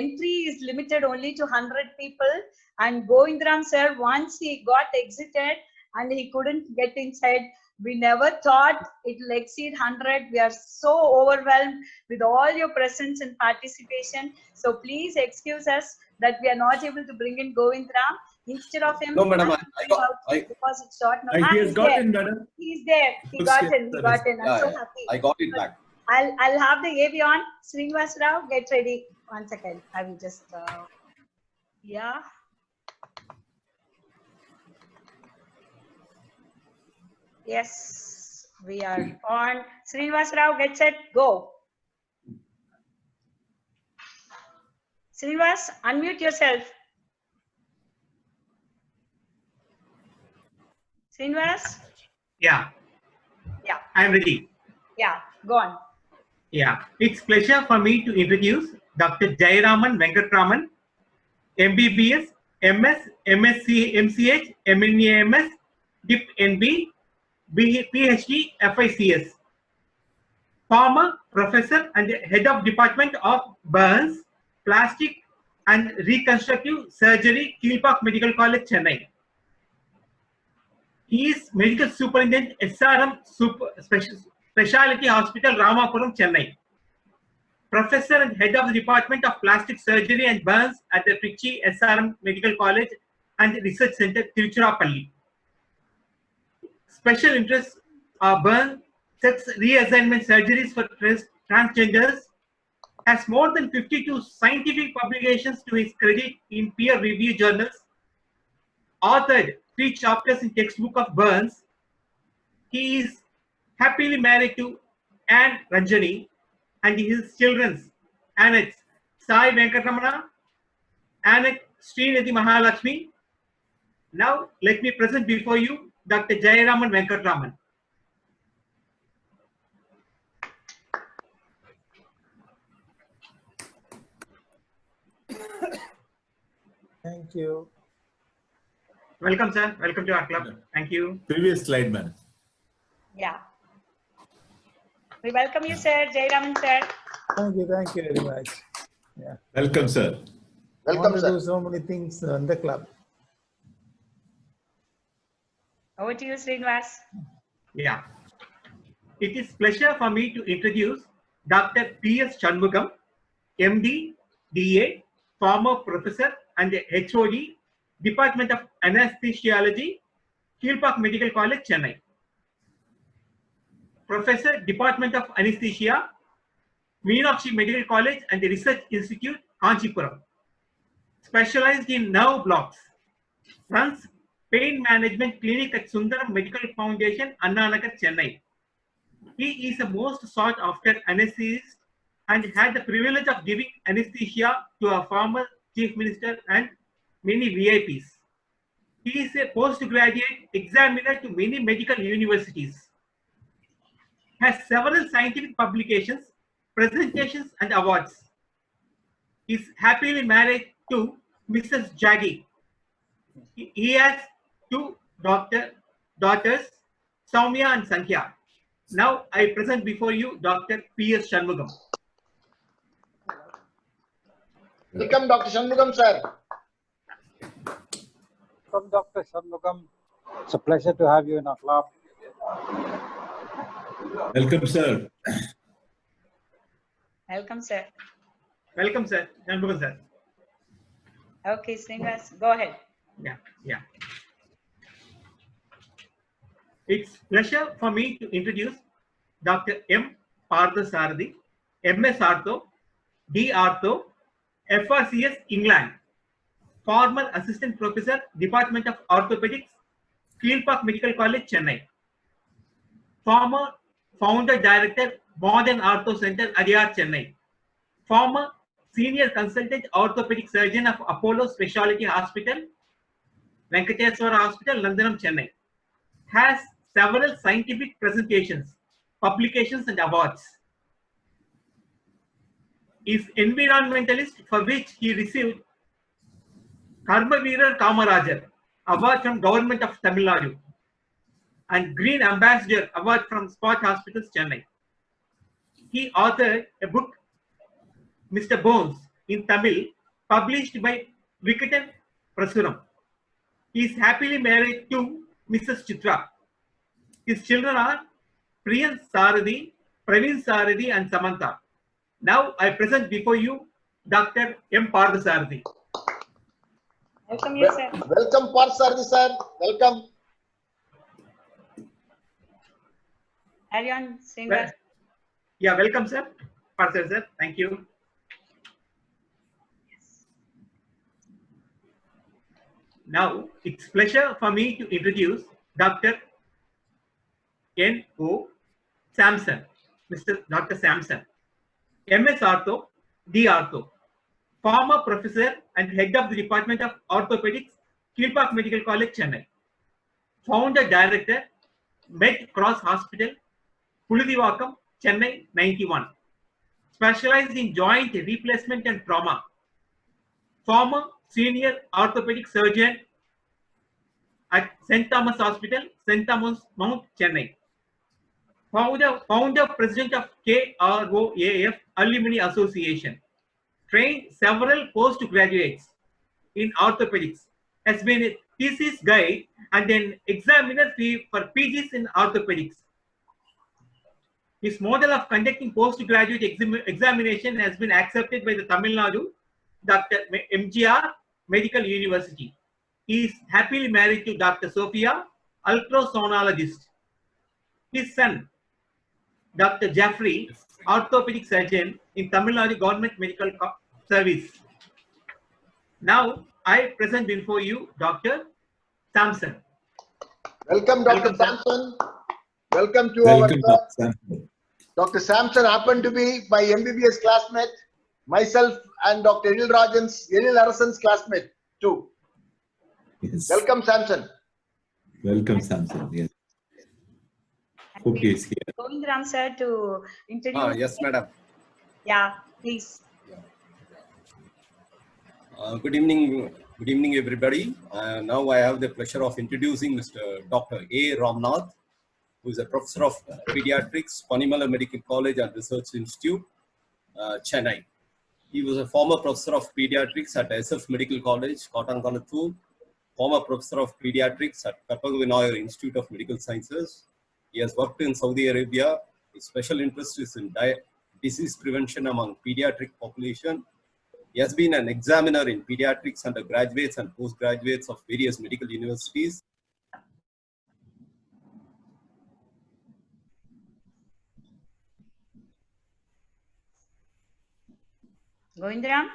entry is limited only to 100 people, and Govindaram sir, once he got exited and he couldn't get inside, We never thought it will exceed 100. We are so overwhelmed with all your presence and participation. So please excuse us that we are not able to bring in Govind Ram. Instead of him, No, madam, because it's short now. He has He's got there. in, madam. He's there. He got in. He got in. I'm so happy. I got it back. I'll have the AV on. Srinivas Rao, get ready. 1 second. I will just yeah. Yes, we are on. Srinivas Rao, get set, go. Srinivas, unmute yourself. Srinivas? Yeah, Yeah, I'm ready. yeah, go on. Yeah, it's pleasure for me to introduce Dr. Jayaraman Venkatraman, MBBS, MS, MSc, MCH, MNAMS, DIP NB, PhD, FICS. Former professor and head of Department of Burns, Plastic and Reconstructive Surgery, Kilpak Medical College, Chennai. He is Medical Superintendent, SRM Specialty Hospital, Ramapuram, Chennai. Professor and head of the Department of Plastic Surgery and Burns at the Trichy SRM Medical College and Research Center, Tiruchirappalli. Special interests are burn, sex reassignment surgeries for transgenders. Has more than 52 scientific publications to his credit in peer-reviewed journals. Authored 3 chapters in textbook of burns. He is happily married to Anne Ranjani and his children, Annette Sai Venkatramana, Annette Srinidhi Mahalakshmi. Now let me present before you Dr. Jayaraman Venkatraman. Thank you. Welcome, sir. Welcome to our club. Thank you. Previous slide, man. Yeah. We welcome you, sir. Jayaraman, sir. Thank you very much. Yeah. Welcome, sir. Welcome, I sir. want to do so many things in the club. Over to you, Srinivas. Yeah. It is pleasure for me to introduce Dr. P.S. Shanmugam, MD, DA, former professor and HOD, Department of Anesthesiology, Kilpak Medical College, Chennai. Professor, Department of Anesthesia, Meenakshi Medical College and the Research Institute, Kanchipuram. Specialized in nerve blocks. Runs Pain Management Clinic at Sundaram Medical Foundation, Annanagar, Chennai. He is a most sought after anesthetist and had the privilege of giving anesthesia to our former Chief Minister and many VIPs. He is a postgraduate examiner to many medical universities. Has several scientific publications, presentations and awards. Is happily married to Mrs. Jaggi. He has 2 daughters, Soumya and Sankhya. Now I present before you Dr. P.S. Shanmugam. Welcome, Dr. Shanmugam, sir. Welcome, Dr. Shanmugam. It's a pleasure to have you in our club. Welcome, sir. Welcome, sir. Welcome, sir. Shanmugam, sir. Okay, Srinivas, go ahead. Yeah. It's pleasure for me to introduce Dr. M. Parthasarathi, MS Artho, D. Artho, FRCS, England. Former Assistant Professor, Department of Orthopedics, Kilpak Medical College, Chennai. Former Founder Director, Modern Artho Center, Adyar, Chennai. Former Senior Consultant Orthopedic Surgeon of Apollo Specialty Hospital, Venkateswara Hospital, Nandanam, Chennai. Has several scientific presentations, publications and awards. Is environmentalist for which he received Karmaveerar Kamarajar Award from Government of Tamil Nadu and Green Ambassador Award from Spot Hospitals, Chennai. He authored a book, Mr. Bones, in Tamil, published by Vikatan Prasuram. He is happily married to Mrs. Chitra. His children are Priyan Saradi, Praveen Saradi, and Samantha. Now I present before you Dr. M. Parthasarathi. Welcome, you, sir. Welcome, Parthasarathi, sir. Welcome. Aryan Srinivas. Yeah, welcome, sir. Parthasarathi, sir. Thank you. Now, it's pleasure for me to introduce Dr. N.O. Samson, Dr. Samson, MS Ortho, D. Ortho, former professor and head of the Department of Orthopedics, Kilpack Medical College, Chennai, founder director, Med Cross Hospital, Pulidivakam, Chennai, 91, specialized in joint replacement and trauma, former senior orthopedic surgeon at St. Thomas Hospital, St. Thomas Mount, Chennai. Founder President of KROAF Alumni Association. Trained several postgraduates in orthopedics. Has been a thesis guide and an examiner for PGs in orthopedics. His model of conducting postgraduate examination has been accepted by the Tamil Nadu Dr. MGR Medical University. He is happily married to Dr. Sophia, ultrasonologist. His son, Dr. Jeffrey, orthopedic surgeon in Tamil Nadu Government Medical Service. Now, I present before you Dr. Samson. Welcome, Dr. Samson. Welcome to our club. Dr. Samson happened to be my MBBS classmate, myself and Dr. Enil Arasan's classmate too. Yes. Welcome, Samson. Welcome, Samson. Yes. Hope he is here. Govindram, sir, to introduce. Yes, madam. Yeah, please. Good evening, everybody. Now I have the pleasure of introducing Mr. Dr. A. Ramnath, who is a professor of pediatrics, Panimala Medical College and Research Institute, Chennai. He was a former professor of pediatrics at SF Medical College, Kottankalathur, former professor of pediatrics at Kapagavinagar Institute of Medical Sciences. He has worked in Saudi Arabia. His special interest is in disease prevention among pediatric population. He has been an examiner in pediatrics undergraduates and postgraduates of various medical universities. Govindram?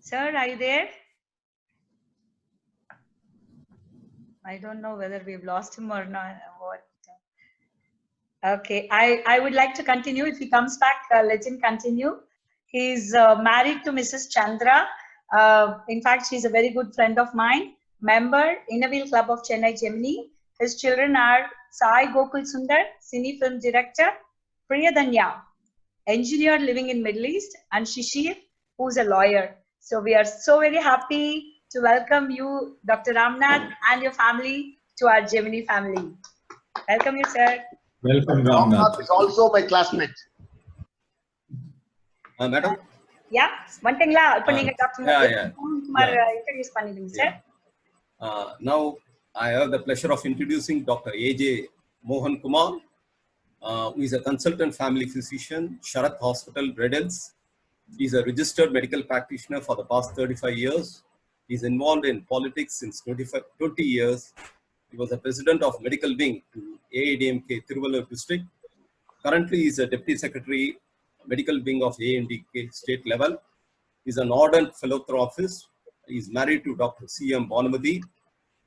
Sir, are you there? I don't know whether we've lost him or not. What? Okay, I would like to continue. If he comes back, let him continue. He's married to Mrs. Chandra. In fact, she's a very good friend of mine. Member, Innerville Club of Chennai, Gemini. His children are Sai Gokul Sundar, cine film director, Priyadanya, engineer living in Middle East, and Shishir, who's a lawyer. So we are so very happy to welcome you, Dr. Ramnath, and your family to our Gemini family. Welcome you, sir. Welcome, Ramnath. Is also my classmate. Madam? Yeah, one thing la, Dr. Yeah. Introduce pannidunga, sir. Now I have the pleasure of introducing Dr. A.J. Mohan Kumar, who is a consultant family physician, Sharath Hospital, Red Hills. He is a registered medical practitioner for the past 35 years. He is involved in politics since 20 years. He was a president of medical wing to AIDMK Tiruvallur district. Currently, he is a deputy secretary, medical wing of AIDMK state level. He is an ardent philanthropist. He is married to Dr. C.M. Bonamadi.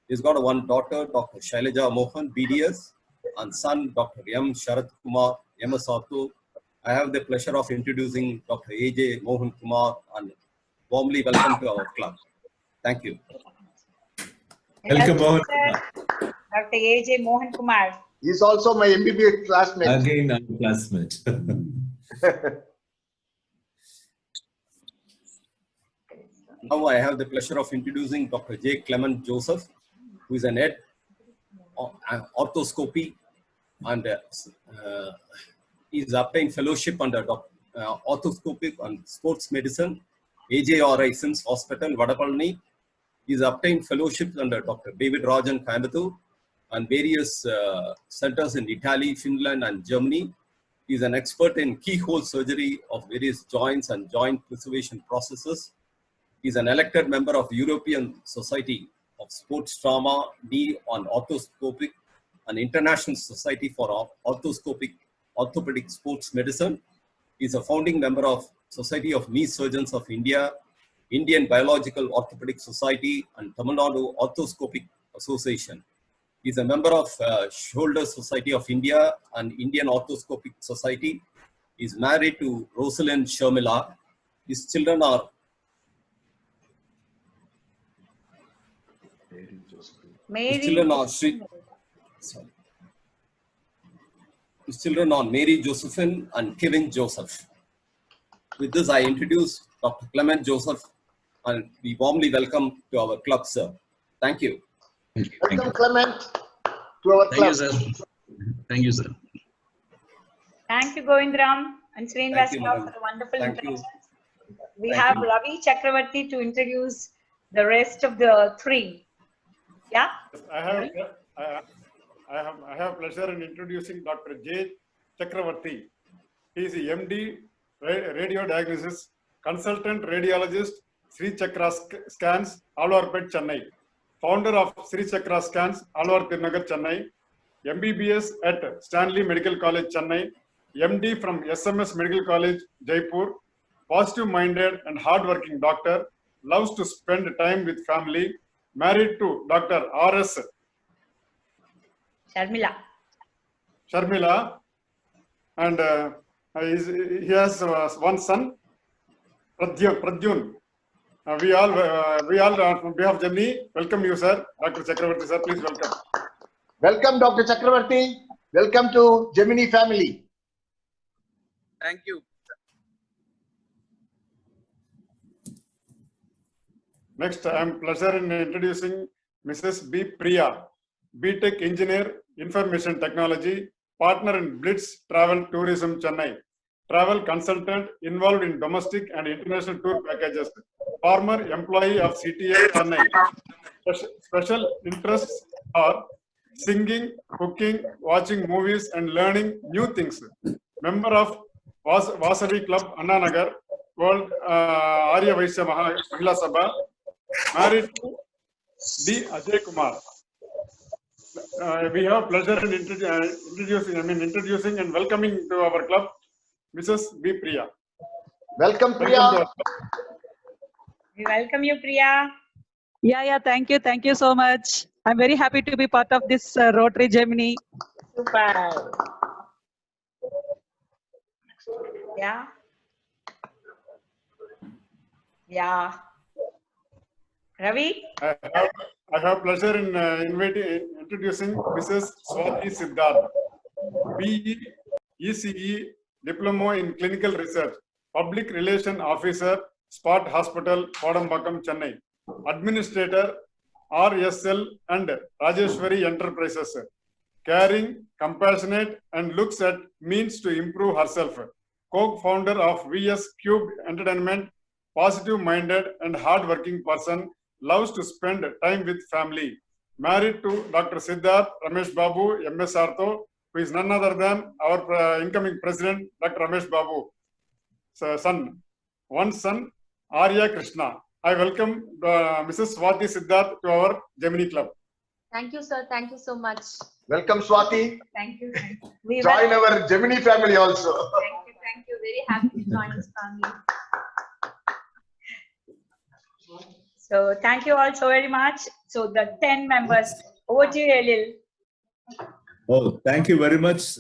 He's got one daughter, Dr. Shailaja Mohan, BDS, and son, Dr. M. Sharath Kumar, MS Ortho. I have the pleasure of introducing Dr. A.J. Mohan Kumar and warmly welcome to our club. Thank you. Welcome, Mohan. Dr. A.J. Mohan Kumar. He's also my MBBS classmate. Again, our classmate. Now I have the pleasure of introducing Dr. J. Clement Joseph, who is an head orthoscopy and he's obtained fellowship under orthoscopic and sports medicine, AJRI Sims Hospital, Vadapalani. He's obtained fellowships under Dr. David Rajan Coimbatore and various centers in Italy, Finland, and Germany. He's an expert in keyhole surgery of various joints and joint preservation processes. He's an elected member of European Society of Sports Trauma, knee on orthoscopic, an International Society for Orthopedic Sports Medicine. He's a founding member of Society of Knee Surgeons of India, Indian Biological Orthopedic Society, and Tamil Nadu Orthoscopic Association. He's a member of Shoulder Society of India and Indian Orthoscopic Society. He's married to Rosalind Sharmila. His children are His children are Mary Josephine and Kevin Joseph. With this, I introduce Dr. Clement Joseph, and we warmly welcome to our club, sir. Thank you. Welcome, Clement, to our club. Thank you, sir. Thank you, sir. Thank you, Govindram and Srinivas for the wonderful introductions. We have Ravi Chakravarti to introduce the rest of the three. Yeah. I have pleasure in introducing Dr. J. Chakravarti. He is a MD, radio diagnosis, consultant radiologist, Sri Chakra Scans, Alvarpet, Chennai. Founder of Sri Chakra Scans, Alvar Tirnagar, Chennai. MBBS at Stanley Medical College, Chennai. MD from SMS Medical College, Jaipur. Positive-minded and hard-working doctor. Loves to spend time with family. Married to Dr. R.S. Sharmila, and he has one son, Pradyun. We all on behalf of Gemini, welcome you, sir. Dr. Chakravarti, sir, please welcome. Welcome, Dr. Chakravarti. Welcome to Gemini family. Thank you. Next, I am pleasure in introducing Mrs. B. Priya, BTech Engineer, Information Technology, partner in Blitz Travel Tourism, Chennai. Travel consultant involved in domestic and international tour packages. Former employee of CTA, Chennai. Special interests are singing, cooking, watching movies, and learning new things. Member of Vasavi Club, Anna Nagar, World Arya Vaishya Mahila Sabha. Married to D. Ajay Kumar. We have pleasure in introducing and welcoming to our club, Mrs. B. Priya. Welcome, Priya. We welcome you, Priya. Yeah, thank you so much. I'm very happy to be part of this Rotary Gemini. Super. Yeah. Ravi? I have pleasure in introducing Mrs. Swati Siddharth, BE, ECE, Diploma in Clinical Research, Public Relation Officer, Spot Hospital, Kodambakam, Chennai, Administrator, RSL and Rajeshwari Enterprises, caring, compassionate, and looks at means to improve herself, co-founder of VS Cube Entertainment, positive-minded and hard-working person, loves to spend time with family. Married to Dr. Siddharth Ramesh Babu, MS Artho, who is none other than our incoming president, Dr. Ramesh Babu. Son, one son, Arya Krishna. I welcome Mrs. Swati Siddharth to our Gemini Club. Thank you, sir. Thank you so much. Welcome, Swati. Thank you. Join our Gemini family also. Thank you. Very happy to join this family. So thank you all so very much. So the 10 members, over to you, Elil. Oh, thank you very much.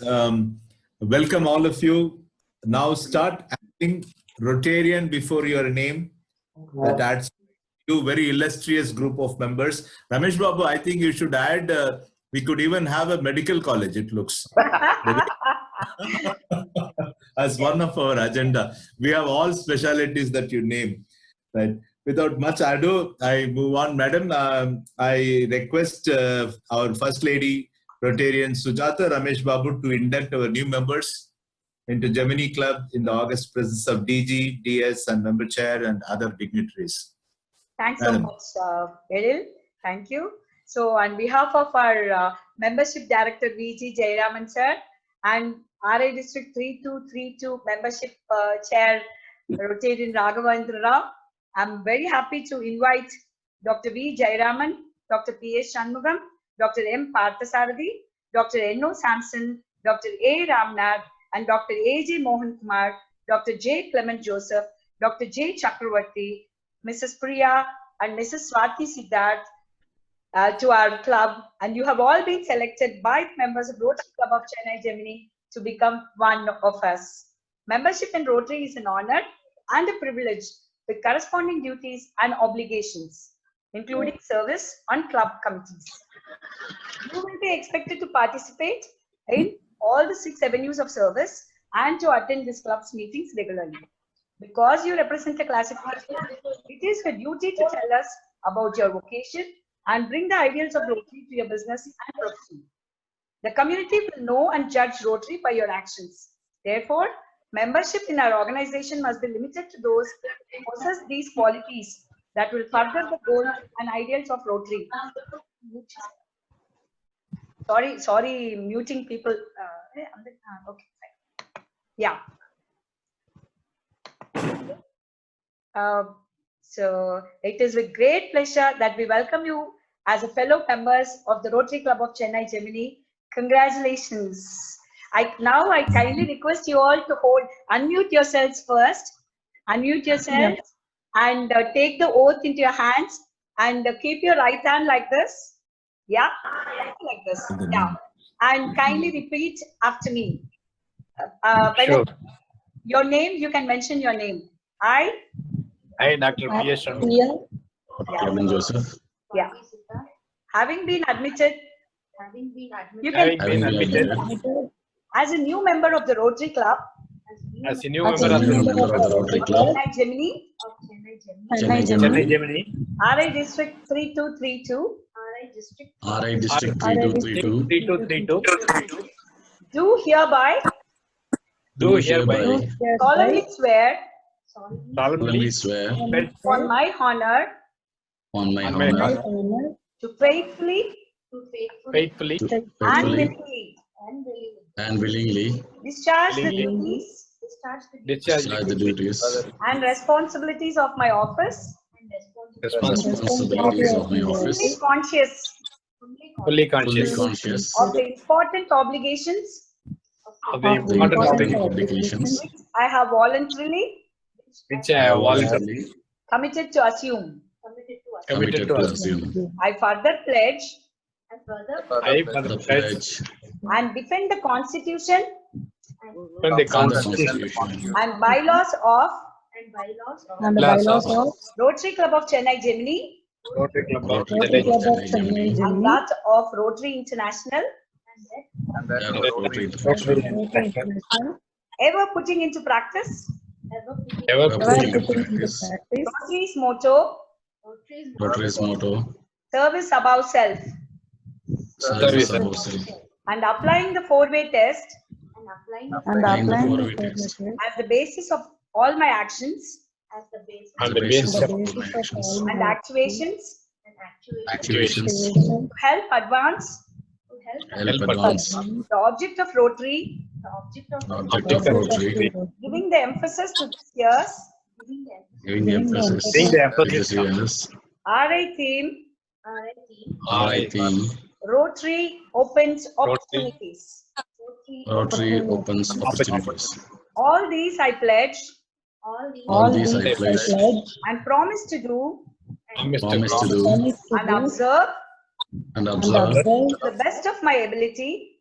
Welcome all of you. Now start adding Rotarian before your name. That adds to very illustrious group of members. Ramesh Babu, I think you should add, we could even have a medical college, it looks. As one of our agenda. We have all specialities that you name. Right? Without much ado, I move on, madam. I request our First Lady, Rotarian Sujata Ramesh Babu, to induct our new members into Gemini Club in the august presence of DG, DS, and member chair and other dignitaries. Thanks so much, Eril. Thank you. So, on behalf of our Membership Director V.G. Jayaraman sir and RI District 3232 Membership Chair Rotarian Raghavendra Rao, I'm very happy to invite Dr. V. Jayaraman, Dr. P.S. Shanmugam, Dr. M. Parthasarathy, Dr. N.O. Sampson, Dr. A. Ramnath, and Dr. A.J. Mohan Kumar, Dr. J. Clement Joseph, Dr. J. Chakravarti, Mrs. Priya, and Mrs. Swati Siddharth to our club. And you have all been selected by members of Rotary Club of Chennai, Germany to become one of us. Membership in Rotary is an honor and a privilege with corresponding duties and obligations, including service on club committees. You will be expected to participate in all the 6 avenues of service and to attend this club's meetings regularly. Because you represent a classification, it is your duty to tell us about your vocation and bring the ideals of Rotary to your business and profession. The community will know and judge Rotary by your actions. Therefore, membership in our organization must be limited to those who possess these qualities that will further the goals and ideals of Rotary. Sorry, muting people. Okay, fine. Yeah. So it is with great pleasure that we welcome you as a fellow members of the Rotary Club of Chennai, Germany. Congratulations. Now I kindly request you all to unmute yourselves first. Unmute yourselves and take the oath into your hands and keep your right hand like this. Yeah, like this. Yeah. And kindly repeat after me. Sure. Your name, you can mention your name. I, Dr. P.S. Shanmugam. Clement Joseph. Yeah. Having been admitted, you Having can been admitted as a new member of the Rotary Club, as a new member of the Rotary Club, Chennai, Germany, RI District 3232, RI District 3232. do hereby solemnly swear on my honor to faithfully and willingly discharge the duties and responsibilities of my office fully conscious of the important obligations which I have voluntarily committed to assume. I further pledge and defend the Constitution and bylaws of Rotary Club of Chennai, Germany, and that of Rotary International, ever putting into practice Rotary's motto, service above self, and applying the 4-way test as the basis of all my actions and actuations to help advance the object of Rotary, giving the emphasis to this year's RI theme, Rotary opens opportunities. All these I pledge and promise to do and observe to the best of my ability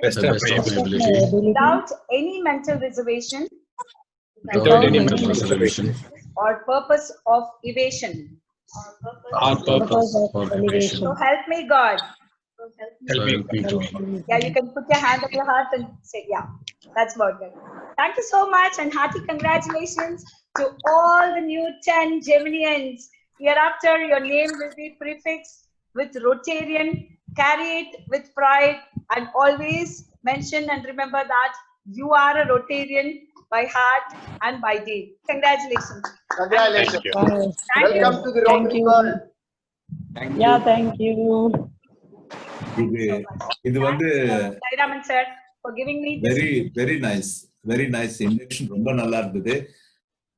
without any mental reservation or purpose of evasion. So help me God. Yeah, you can put your hand on your heart and say, yeah, that's about it. Thank you so much and hearty congratulations to all the new 10 Geminians. Hereafter, your name will be prefixed with Rotarian. Carry it with pride and always mention and remember that you are a Rotarian by heart and by deed. Congratulations. Congratulations. Thank you. Welcome to the Rotary world. Yeah, thank you. இது வந்து Sairaman sir for giving me this. very nice induction. ரொம்ப நல்லா இருந்தது.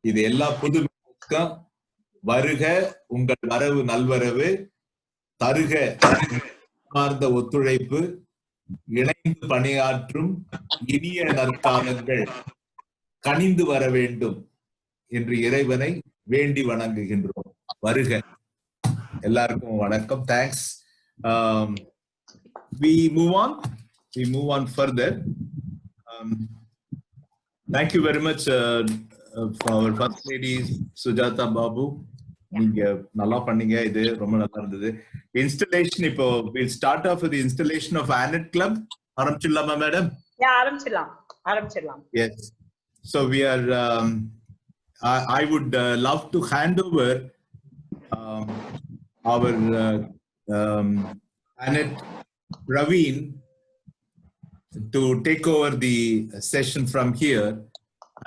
இது எல்லா புதுமைக்கும் வருக உங்கள் வரவு நல்வரவு தருக சார்ந்த ஒத்துழைப்பு இணைந்து பணியாற்றும் இனிய நற்காலங்கள் கனிந்து வர வேண்டும் என்று இறைவனை வேண்டி வணங்குகின்றோம். வருக. எல்லாருக்கும் வணக்கம். Thanks. We move on further. Thank you very much for our first lady Sujata Babu. நீங்க நல்லா பண்ணீங்க. இது ரொம்ப நல்லா இருந்தது. இன்ஸ்டலேஷன் இப்போ we'll start off with the installation of Anet Club. ஆரம்பிச்சிடலாமா மேடம்? ஆரம்பிச்சிடலாம். Yes. So we are I would love to hand over our Anet Praveen to take over the session from here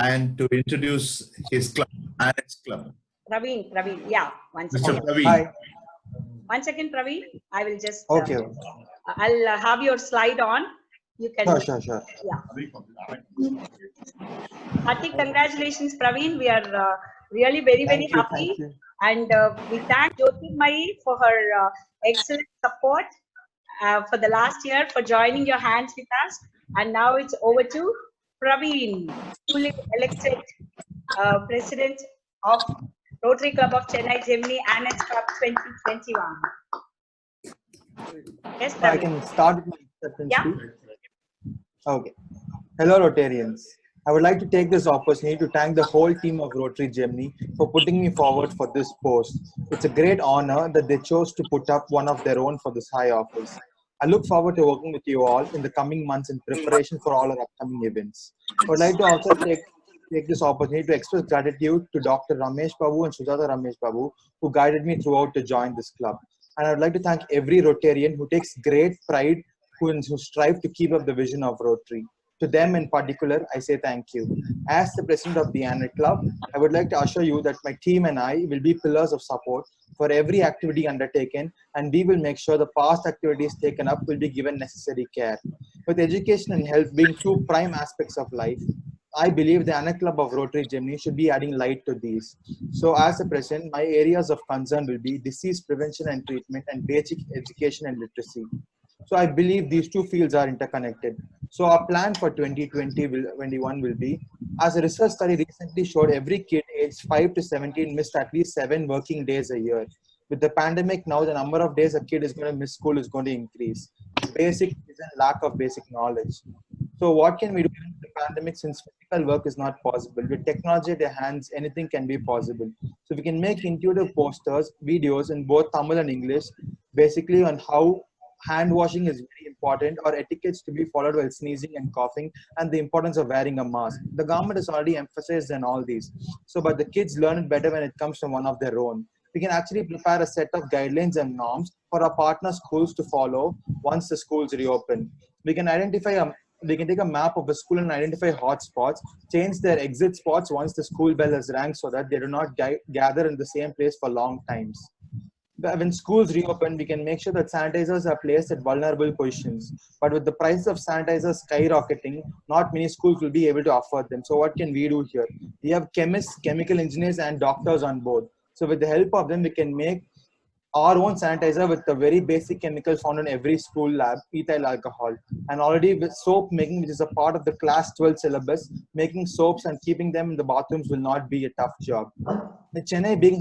and to introduce his club, Anet's Club. Praveen, yeah. Mr. Praveen. Hi. 1 second, Praveen. I will just. Okay. I'll have your slide on. You can. Sure. Yeah. Hearty congratulations, Praveen. We are really very happy. And we thank Jyoti Mai for her excellent support for the last year, for joining your hands with us. And now it's over to Praveen, newly elected president of Rotary Club of Chennai, Gemini, Annex Club 2021. Yes, Praveen. I can start with my acceptance speech. Okay. Hello, Rotarians. I would like to take this opportunity to thank the whole team of Rotary Gemini for putting me forward for this post. It's a great honor that they chose to put up one of their own for this high office. I look forward to working with you all in the coming months in preparation for all our upcoming events. I would like to also take this opportunity to express gratitude to Dr. Ramesh Babu and Sujata Ramesh Babu, who guided me throughout to join this club. And I would like to thank every Rotarian who takes great pride, who strive to keep up the vision of Rotary. To them in particular, I say thank you. As the president of the Anet Club, I would like to assure you that my team and I will be pillars of support for every activity undertaken, and we will make sure the past activities taken up will be given necessary care. With education and health being two prime aspects of life, I believe the Anet Club of Rotary Gemini should be adding light to these. So as a president, my areas of concern will be disease prevention and treatment and basic education and literacy. So I believe these two fields are interconnected. So our plan for 2021 will be, as a research study recently showed, every kid aged 5 to 17 missed at least 7 working days a year. With the pandemic now, the number of days a kid is going to miss school is going to increase. Basic reason, lack of basic knowledge. So what can we do in the pandemic, since physical work is not possible? With technology at our hands, anything can be possible. So we can make intuitive posters, videos in both Tamil and English, basically on how hand washing is very important, or etiquettes to be followed while sneezing and coughing, and the importance of wearing a mask. The government has already emphasized on all these. So, but the kids learn it better when it comes from one of their own. We can actually prepare a set of guidelines and norms for our partner schools to follow once the schools reopen. We can take a map of a school and identify hotspots, change their exit spots once the school bell has rang so that they do not gather in the same place for long times. When schools reopen, we can make sure that sanitizers are placed at vulnerable positions. But with the price of sanitizers skyrocketing, not many schools will be able to afford them. So what can we do here? We have chemists, chemical engineers, and doctors on board. So with the help of them, we can make our own sanitizer with the very basic chemicals found in every school lab, ethyl alcohol. And already with soap making, which is a part of the class 12 syllabus, making soaps and keeping them in the bathrooms will not be a tough job. With Chennai being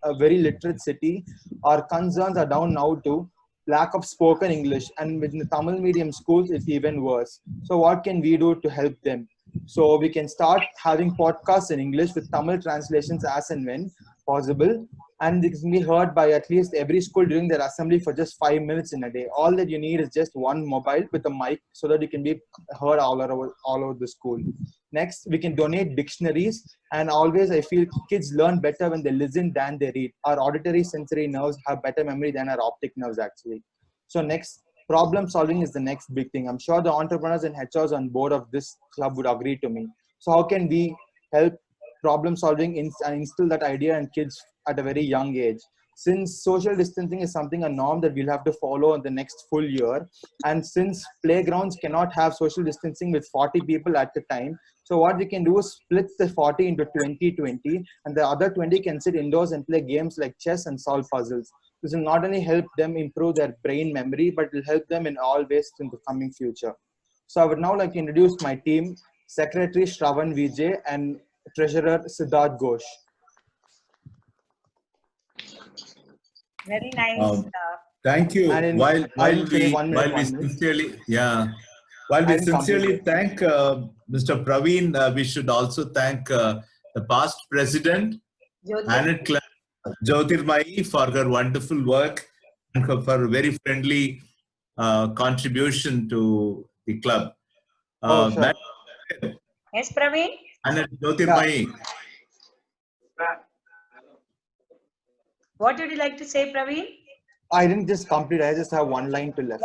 a very literate city, our concerns are down now to lack of spoken English, and within the Tamil medium schools, it's even worse. So what can we do to help them? So we can start having podcasts in English with Tamil translations as and when possible, and it can be heard by at least every school during their assembly for just 5 minutes in a day. All that you need is just one mobile with a mic so that you can be heard all over the school. Next, we can donate dictionaries, and always I feel kids learn better when they listen than they read. Our auditory sensory nerves have better memory than our optic nerves actually. So next, problem solving is the next big thing. I'm sure the entrepreneurs and HRs on board of this club would agree to me. So how can we help problem solving and instill that idea in kids at a very young age? Since social distancing is something, a norm that we'll have to follow in the next full year, and since playgrounds cannot have social distancing with 40 people at the time, so what we can do is split the 40 into 20, and the other 20 can sit indoors and play games like chess and solve puzzles. This will not only help them improve their brain memory, but will help them in all ways in the coming future. So I would now like to introduce my team, Secretary Shravan Vijay and Treasurer Siddharth Ghosh. Very nice. Thank you. While we sincerely thank Mr. Praveen, we should also thank the past president, Annette Jyotirmayi, for her wonderful work and for a very friendly contribution to the club. Sure. Yes, Praveen? Annette Jyotirmayi. What would you like to say, Praveen? I didn't just complete, I just have one line to left.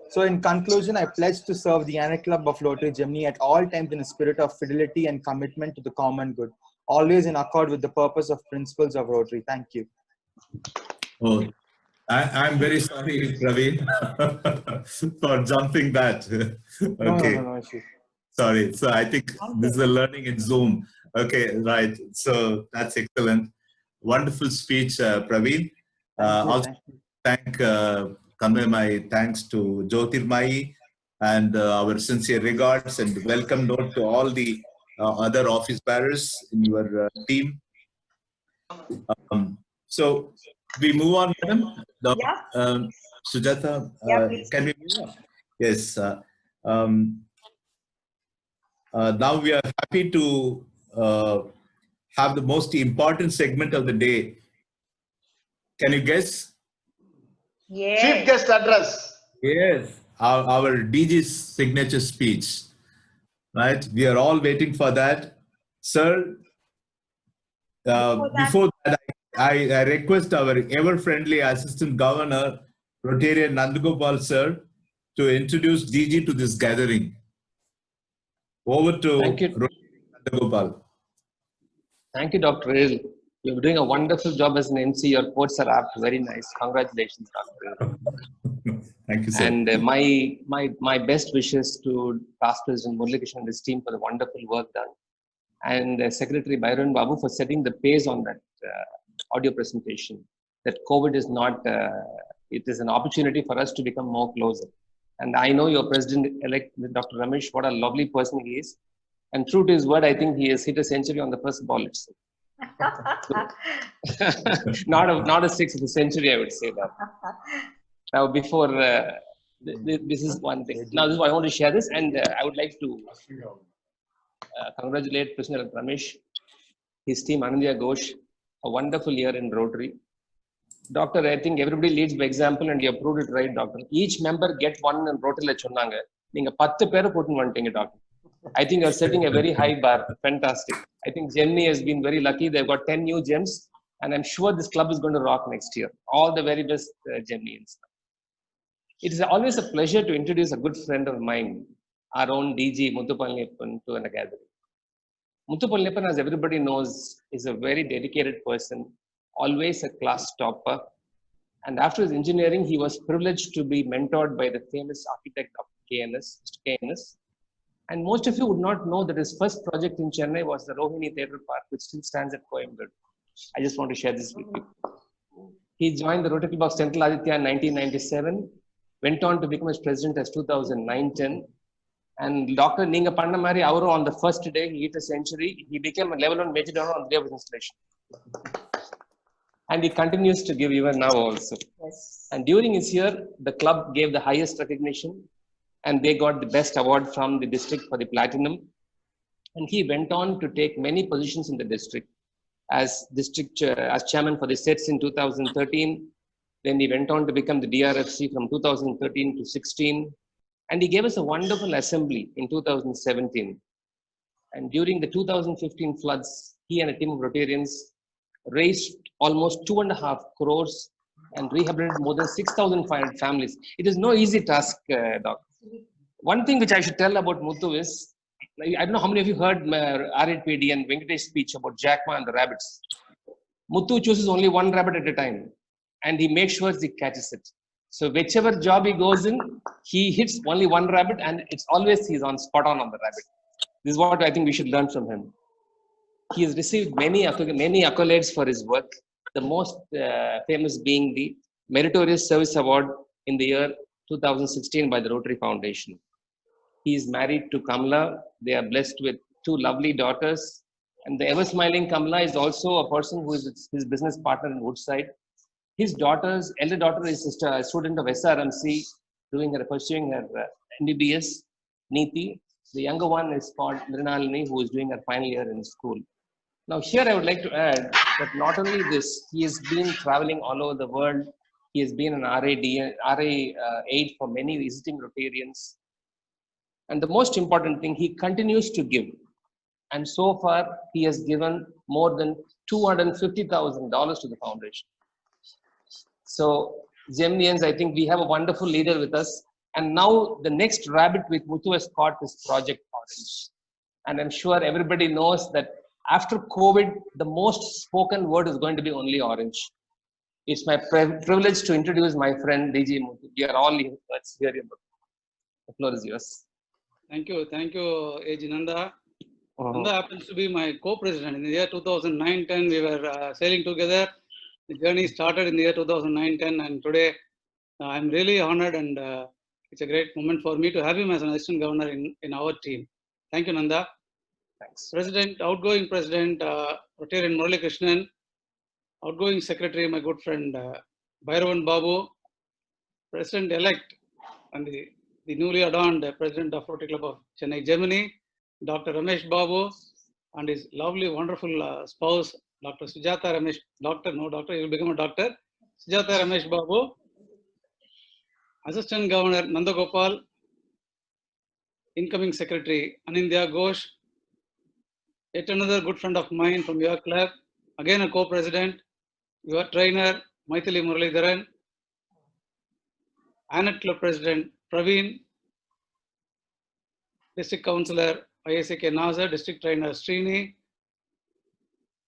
So in conclusion, I pledge to serve the Annette Club of Rotary Germany at all times in a spirit of fidelity and commitment to the common good, always in accord with the purpose of principles of Rotary. Thank you. Oh, I'm very sorry, Praveen, for jumping that. Okay. No issue. Sorry. So I think this is a learning in Zoom. Okay, right. So that's excellent. Wonderful speech, Praveen. Also convey my thanks to Jyotirmayi and our sincere regards and welcome note to all the other office bearers in your team. So we move on, madam. Sujata, can we move on? Yes. Now we are happy to have the most important segment of the day. Can you guess? Yes. Chief guest address. Yes, our DG's signature speech. Right, we are all waiting for that, sir. Before that, I request our ever-friendly Assistant Governor, Rotarian Nandagopal sir, to introduce DG to this gathering. Over to Nandagopal. Thank you, Dr. Il. You're doing a wonderful job as an MC. Your quotes are apt. Very nice. Congratulations, Dr. Il. Thank you, sir. And my best wishes to past President Murali and his team for the wonderful work done. And Secretary Byron Babu for setting the pace on that audio presentation. That COVID is not, it is an opportunity for us to become more closer. And I know your President-elect, Dr. Ramesh, what a lovely person he is. And true to his word, I think he has hit a century on the first ball itself. not a sixth of the century, I would say that. Now, before this is one thing. Now, this is why I want to share this, and I would like to congratulate President Ramesh, his team, Anindya Ghosh, a wonderful year in Rotary. Doctor, I think everybody leads by example, and you have proved it right, Doctor. Each member get one in Rotary la chonnanga. Neenga 10 பேரை போட்டு வந்துட்டீங்க, Doctor. I think you're setting a very high bar. Fantastic. I think Gemini has been very lucky. They've got 10 new gems, and I'm sure this club is going to rock next year. All the very best, Geminians. It is always a pleasure to introduce a good friend of mine, our own DG Muthu Palaniappan, to a gathering. Muthu Palaniappan, as everybody knows, is a very dedicated person, always a class topper. And after his engineering, he was privileged to be mentored by the famous architect of KNS, Mr. KNS. And most of you would not know that his first project in Chennai was the Rohini Theatre Park, which still stands at Coimbatore. I just want to share this with you. He joined the Rotary Club of Central Aditya in 1997, went on to become his president as 2009-10. And Dr. Neenga Pannamari Auru, on the first day, he hit a century. He became a level 1 major donor on the day of his installation. And he continues to give even now also. Yes. And during his year, the club gave the highest recognition, and they got the best award from the district for the platinum. And he went on to take many positions in the district as as chairman for the sets in 2013. Then he went on to become the DRFC from 2013 to 16. And he gave us a wonderful assembly in 2017. And during the 2015 floods, he and a team of Rotarians raised almost 2.5 crores and rehabilitated more than 6,500 families. It is no easy task, Doctor. One thing which I should tell about Muthu is, I don't know how many of you heard R8PD and Venkatesh speech about Jack Ma and the rabbits. Muthu chooses only one rabbit at a time, and he makes sure he catches it. So whichever job he goes in, he hits only one rabbit, and it's always he's on spot on the rabbit. This is what I think we should learn from him. He has received many accolades for his work. The most famous being the Meritorious Service Award in the year 2016 by the Rotary Foundation. He is married to Kamla. They are blessed with 2 lovely daughters. And the ever-smiling Kamla is also a person who is his business partner in Woodside. His elder daughter is a student of SRMC, pursuing her MBBS, Neeti. The younger one is called Mrinalini, who is doing her final year in school. Now here I would like to add that not only this, he has been traveling all over the world. He has been an RA aide for many visiting Rotarians. And the most important thing, he continues to give. And so far, he has given more than $250,000 to the foundation. So, Gemnians, I think we have a wonderful leader with us. And now the next rabbit with Muthu has caught is Project Orange. And I'm sure everybody knows that after COVID, the most spoken word is going to be only orange. It's my privilege to introduce my friend DG Muthu. We are all here. Let's hear him. The floor is yours. Thank you, A.G. Nanda. Nanda happens to be my co-president. In the year 2009-10, we were sailing together. The journey started in the year 2009-10, and today I'm really honored, and it's a great moment for me to have him as an assistant governor in our team. Thank you, Nanda. Thanks. Outgoing President Rotarian Murali Krishnan, outgoing Secretary, my good friend Bhairavan Babu, President-elect and the newly adorned President of Rotary Club of Chennai, Germany, Dr. Ramesh Babu, and his lovely, wonderful spouse, Dr. Sujata Ramesh, he will become a doctor, Sujata Ramesh Babu, Assistant Governor Nanda Gopal, incoming Secretary Anindya Ghosh, yet another good friend of mine from your club, again a co-president, your trainer Maithili Muralidharan, ANET Club President Praveen, District Councillor ISAK Nazar, District Trainer Srini,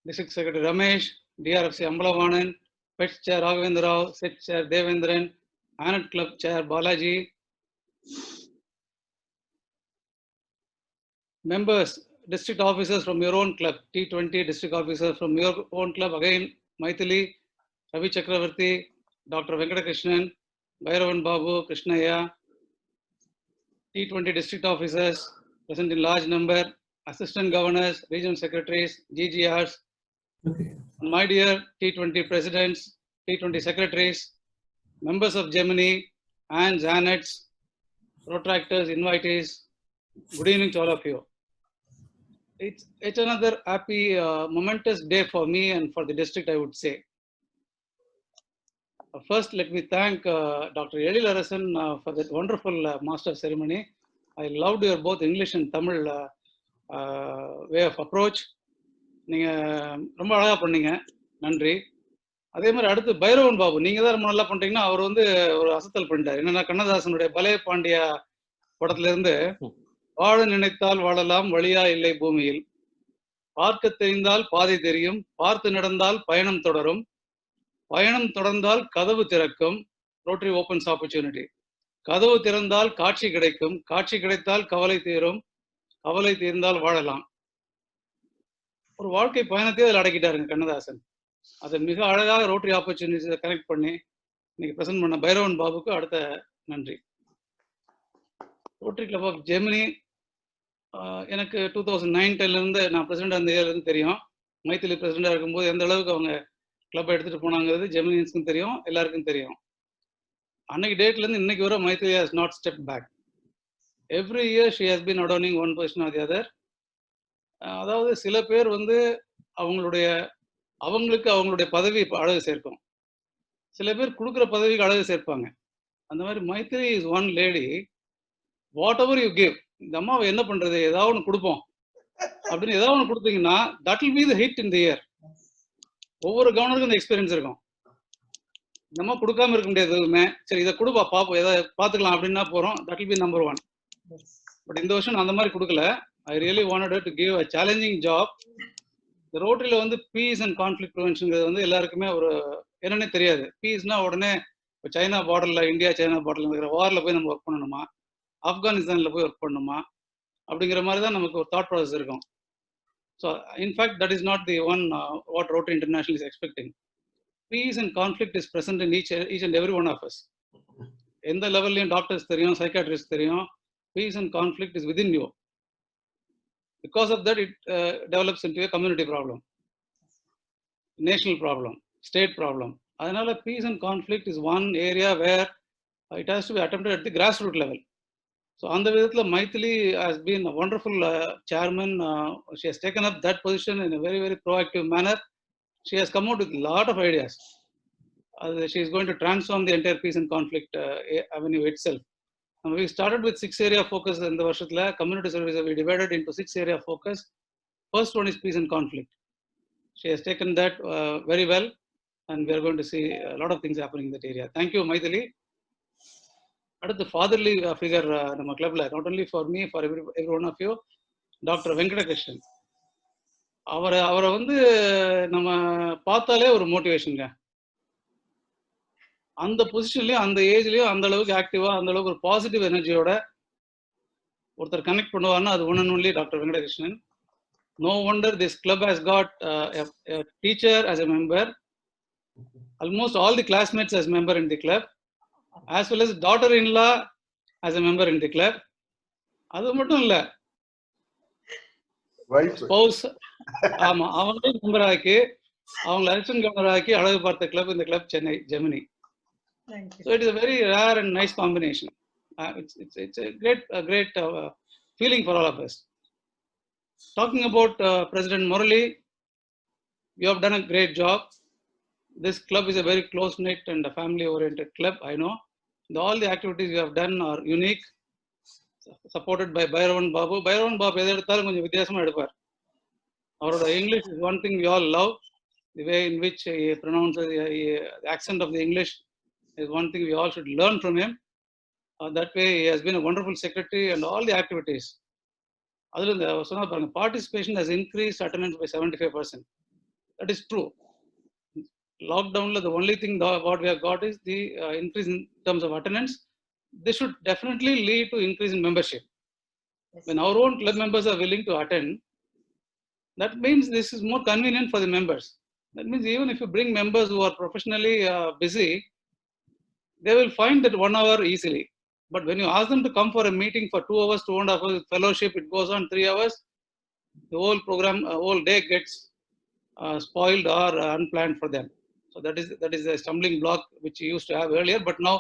District Secretary Ramesh, DRFC Ambalavanan, PETS Chair Raghavendra Rao, SET Chair Devendran, ANET Club Chair Balaji, members, district officers from your own club, T20 district officers from your own club, again Maithili, Ravi Chakravarti, Dr. Venkatakrishnan, Bhairavan Babu, Krishnaya, T20 district officers present in large number, assistant governors, regional secretaries, GGRs, my dear T20 presidents, T20 secretaries, members of Germany, and Janets, protractors, invitees, good evening to all of you. It's another happy, momentous day for me and for the district, I would say. First, let me thank Dr. Eli Larasan for that wonderful master ceremony. I loved your both English and Tamil way of approach. நீங்க ரொம்ப அழகா பண்ணீங்க, நன்றி. அதே மாதிரி அடுத்து பைரவன் பாபு, நீங்க தான் ரொம்ப நல்லா பண்றீங்கன்னா அவர் வந்து ஒரு அசத்தல் பண்ணிட்டார். என்னன்னா கண்ணதாசனுடைய பலே பாண்டியா படத்துல இருந்து வாழ நினைத்தால் வாழலாம், வழியா இல்லை பூமியில், பார்க்க தெரிந்தால் பாதை தெரியும், பார்த்து நடந்தால் பயணம் தொடரும், பயணம் தொடர்ந்தால் கதவு திறக்கும், ரோட்டரி ஓப்பன்ஸ் ஆப்பர்ச்சுனிட்டி, கதவு திறந்தால் காட்சி கிடைக்கும், காட்சி கிடைத்தால் கவலை தீரும், கவலை தீர்ந்தால் வாழலாம். ஒரு வாழ்க்கை பயணத்தை அதில் அடக்கிட்டாருங்க கண்ணதாசன். அதை மிக அழகாக ரோட்டரி ஆப்பர்ச்சுனிட்டிஸை கனெக்ட் பண்ணி இன்னைக்கு பிரசன்ட் பண்ண பைரவன் பாபுக்கு அடுத்த நன்றி. ரோட்டரி கிளப் ஆஃப் ஜெர்மனி எனக்கு 2009-10 நான் பிரசிடென்ட் அந்த இயர்லேருந்து தெரியும். மைத்திலி பிரசிடெண்டாக இருக்கும்போது எந்த அளவுக்கு அவங்க கிளப்பை எடுத்துகிட்டு போனாங்கிறது ஜெர்மனியன்ஸ்க்கும் தெரியும், எல்லாருக்கும் தெரியும். அன்னைக்கு டேட்லேருந்து இன்னைக்கு வரை Maithili has not step back. Every year she has been adorning one position or the other. அதாவது சில பேர் வந்து அவங்களுக்கு அவங்களுடைய பதவி அழகு சேர்க்கும், சில பேர் கொடுக்குற பதவிக்கு அழகு சேர்ப்பாங்க. அந்த மாதிரி Maithri is one lady, what ever you give, இந்த அம்மாவை என்ன பண்றது, ஏதாவது ஒன்று கொடுப்போம் அப்படின்னு ஏதாவது ஒன்று கொடுத்தீங்கன்னா that will be the hit in the year. ஒவ்வொரு கவர்னருக்கும் இந்த எக்ஸ்பீரியன்ஸ் இருக்கும். இந்த அம்மா கொடுக்காம இருக்க முடியாது எதுவுமே, சரி இதை கொடுப்பா பார்ப்போம், ஏதாவது பார்த்துக்கலாம் அப்படின்னா போகிறோம், that will be number one. But இந்த வருஷம் நான் அந்த மாதிரி கொடுக்கல. I really wanted her to give a challenging job. The ரோட்டரியில் வந்து பீஸ் அண்ட் கான்ஃப்ளிக் ப்ரிவென்ஷன்ங்கிறது வந்து எல்லாருக்குமே ஒரு என்னன்னே தெரியாது. பீஸ்னா உடனே இப்போ சைனா பார்டரில், இந்தியா சைனா பார்டரில் இருக்கிற வாரில் போய் நம்ம ஒர்க் பண்ணணுமா, ஆப்கானிஸ்தானில் போய் ஒர்க் பண்ணணுமா அப்படிங்கிற மாதிரி தான் நமக்கு ஒரு தாட் ப்ராசஸ் இருக்கும். So in fact that is not the one what Rotary International is expecting. Peace and conflict is present in each and every one of us. எந்த லெவல்லையும் டாக்டர்ஸ் தெரியும், சைக்காட்ரிஸ்ட் தெரியும். Peace and conflict is within you. Because of that, it develops into a community problem, national problem, state problem. Adhanala peace and conflict is one area where it has to be attempted at the grassroots level. So on the vidathila Maithili has been a wonderful chairman. She has taken up that position in a very, very proactive manner. She has come out with a lot of ideas. She is going to transform the entire peace and conflict avenue itself. We started with 6 area focus in the Varshatla. Community service we divided into 6 area focus. First one is peace and conflict. She has taken that very well, and we are going to see a lot of things happening in that area. Thank you, Maithili. At the fatherly figure in our club, not only for me, for every one of you, Dr. Venkatakrishnan. அவரை வந்து நம்ம பார்த்தாலே ஒரு மோட்டிவேஷனுங்க. அந்த பொசிஷன்லயும் அந்த ஏஜ்லயும் அந்த அளவுக்கு ஆக்டிவா, அந்த அளவுக்கு ஒரு பாசிட்டிவ் எனர்ஜியோட ஒருத்தர் கனெக்ட் பண்ணுவார்னா அது one and only doctor Venkatakrishnan. No wonder this club has got teacher as a member, almost all the classmates as member in the club, as well as daughter-in-law as a member in the club. அது மட்டும் இல்ல, spouse ஆமா அவங்களே member ஆக்கி அவங்களை assistant governor ஆக்கி அழகு பார்த்த கிளப் இந்த club Chennai Gemini. So it is a very rare and nice combination. It's a great feeling for all of us. Talking about President Murali, you have done a great job. This club is a very close-knit and a family-oriented club, I know. All the activities you have done are unique, supported by Bhairavan Babu. Bhairavan Babu எதை எடுத்தாலும் கொஞ்சம் வித்தியாசமா எடுப்பார். அவரோட English is one thing we all love. The way in which he pronounces the accent of the English is one thing we all should learn from him. That way he has been a wonderful secretary and all the activities. Participation has increased attendance by 75%. That is true. Lockdown, the only thing what we have got is the increase in terms of attendance. This should definitely lead to increase in membership. Yes. When our own club members are willing to attend, that means this is more convenient for the members. That means even if you bring members who are professionally busy, they will find that 1 hour easily. But when you ask them to come for a meeting for 2 hours, 2.5 hours with fellowship, it goes on 3 hours. The whole program, whole day gets spoiled or unplanned for them. So that is a stumbling block which you used to have earlier. But now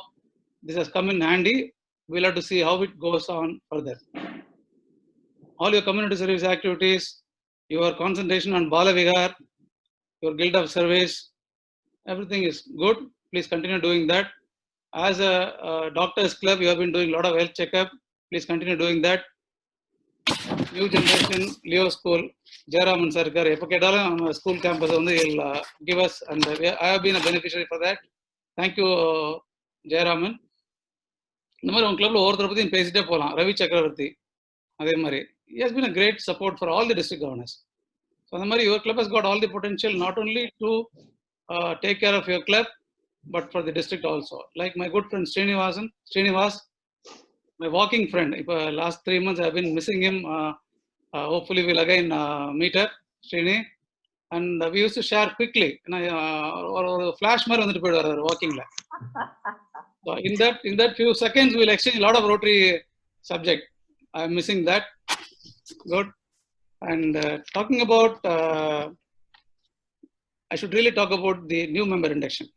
this has come in handy. We'll have to see how it goes on further. All your community service activities, your concentration on Bala Vigar, your guild of service, everything is good. Please continue doing that. As a doctor's club, you have been doing a lot of health checkup. Please continue doing that. New generation, Leo School, Jayaraman Sarkar, எப்போ கேட்டாலும் school campus வந்து give us, and I have been a beneficiary for that. Thank you, Jayaraman. இந்த மாதிரி உங்க கிளப்ல ஒவ்வொருத்தரை பத்தியும் பேசிட்டே போகலாம். ரவி சக்கரவர்த்தி அதே மாதிரி he has been a great support for all the district governors. So அந்த மாதிரி your club has got all the potential not only to take care of your club, but for the district also. Like my good friend Srinivas, my walking friend. Last 3 months I have been missing him. Hopefully we'll again meet up, Srini. And we used to share quickly. Or flash மாதிரி வந்துட்டு போயிடுவார் walkingல. So in that few seconds we'll exchange a lot of Rotary subject. I'm missing that. Good. And talking about, I should really talk about the new member induction.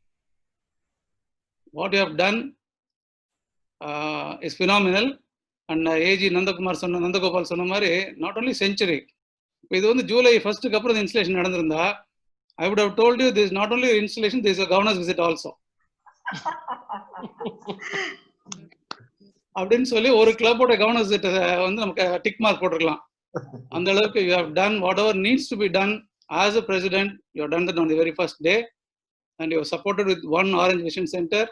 What you have done is phenomenal. And AG Nandagopal சொன்ன மாதிரி not only century. இது வந்து July 1st அப்புறம் இந்த installation நடந்திருந்தா I would have told you this is not only installation, this is a governor's visit also. அப்படின்னு சொல்லி ஒரு கிளப்போட கவர்னர்ஸ் வந்து நமக்கு டிக் மார்க் போட்டுருக்கலாம். அந்த அளவுக்கு you have done whatever needs to be done as a president. You have done that on the very first day, and you have supported with one Orange Vision Center,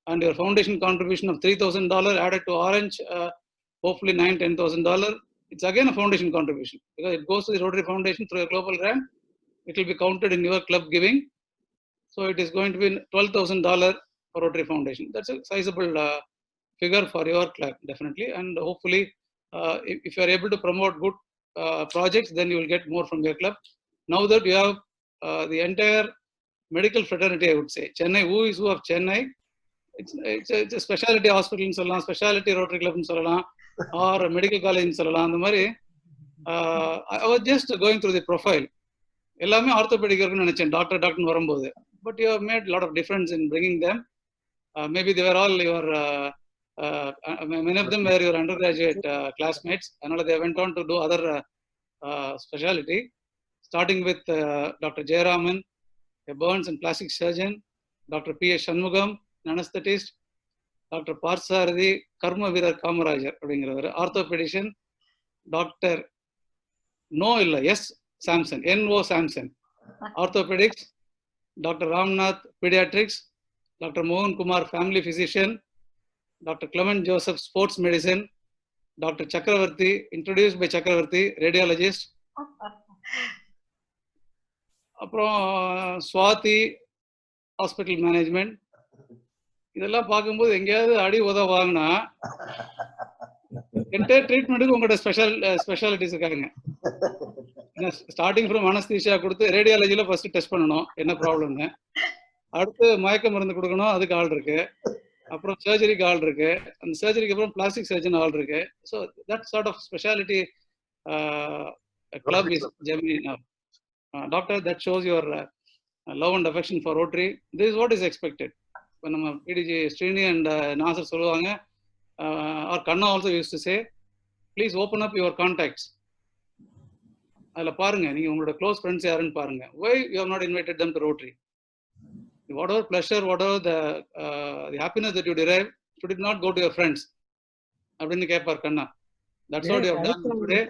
and your foundation contribution of $3,000 added to Orange, hopefully $9,000-$10,000. it's again a foundation contribution because it goes to the Rotary Foundation through a global grant. It will be counted in your club giving. So it is going to be $12,000 for Rotary Foundation. That's a sizable figure for your club, definitely. And hopefully, if you are able to promote good projects, then you will get more from your club. Now that you have the entire medical fraternity, I would say, Chennai, who is who of Chennai? It's a specialty hospital in Solan, specialty Rotary Club in Solan, or a medical college in Solan. I was just going through the profile. எல்லாமே orthopaedic இருக்குன்னு நினைச்சேன் டாக்டர்னு வரும்போது. But you have made a lot of difference in bringing them. Maybe they were all your, many of them were your undergraduate classmates. Another they went on to do other specialty, starting with Dr. Jayaraman, a burns and plastic surgeon, Dr. P. A. Shanmugam, an anesthetist, Dr. Parsarthi, Karma Veerar Kamarajar, orthopedician, Dr. S. Samson, N.O. Samson, orthopedics, Dr. Ramnath, pediatrics, Dr. Mohan Kumar, family physician, Dr. Clement Joseph, sports medicine, Dr. Chakravarti, introduced by Chakravarti, radiologist, Swati, hospital management. இதெல்லாம் பார்க்கும்போது எங்கேயாவது அடி உதவாங்கன்னா entire ட்ரீட்மெண்ட்டுக்கு உங்களோட specialities இருக்காங்க. Starting from anaesthesia கொடுத்து ரேடியாலஜியில் first test பண்ணணும் என்ன ப்ராப்ளம்னு, அடுத்து மயக்க மருந்து கொடுக்கணும், அதுக்கு ஆள் இருக்கு, அப்புறம் சர்ஜரிக்கு ஆள் இருக்கு, அந்த சர்ஜரிக்கு அப்புறம் பிளாஸ்டிக் சர்ஜன் ஆள் இருக்கு. So that sort of speciality club is Gemini now. Doctor, that shows your love and affection for Rotary. This is what is expected. When PDG Srini and Nasir சொல்லுவாங்க, or Kanna also used to say, please open up your contacts. அதில் பாருங்க, நீங்க உங்களோட close friends யாருன்னு பாருங்க. Why you have not invited them to Rotary? Whatever pleasure, whatever the happiness that you derive, should it not go to your friends? அப்படின்னு கேட்பார் கண்ணா. That's what you have done today.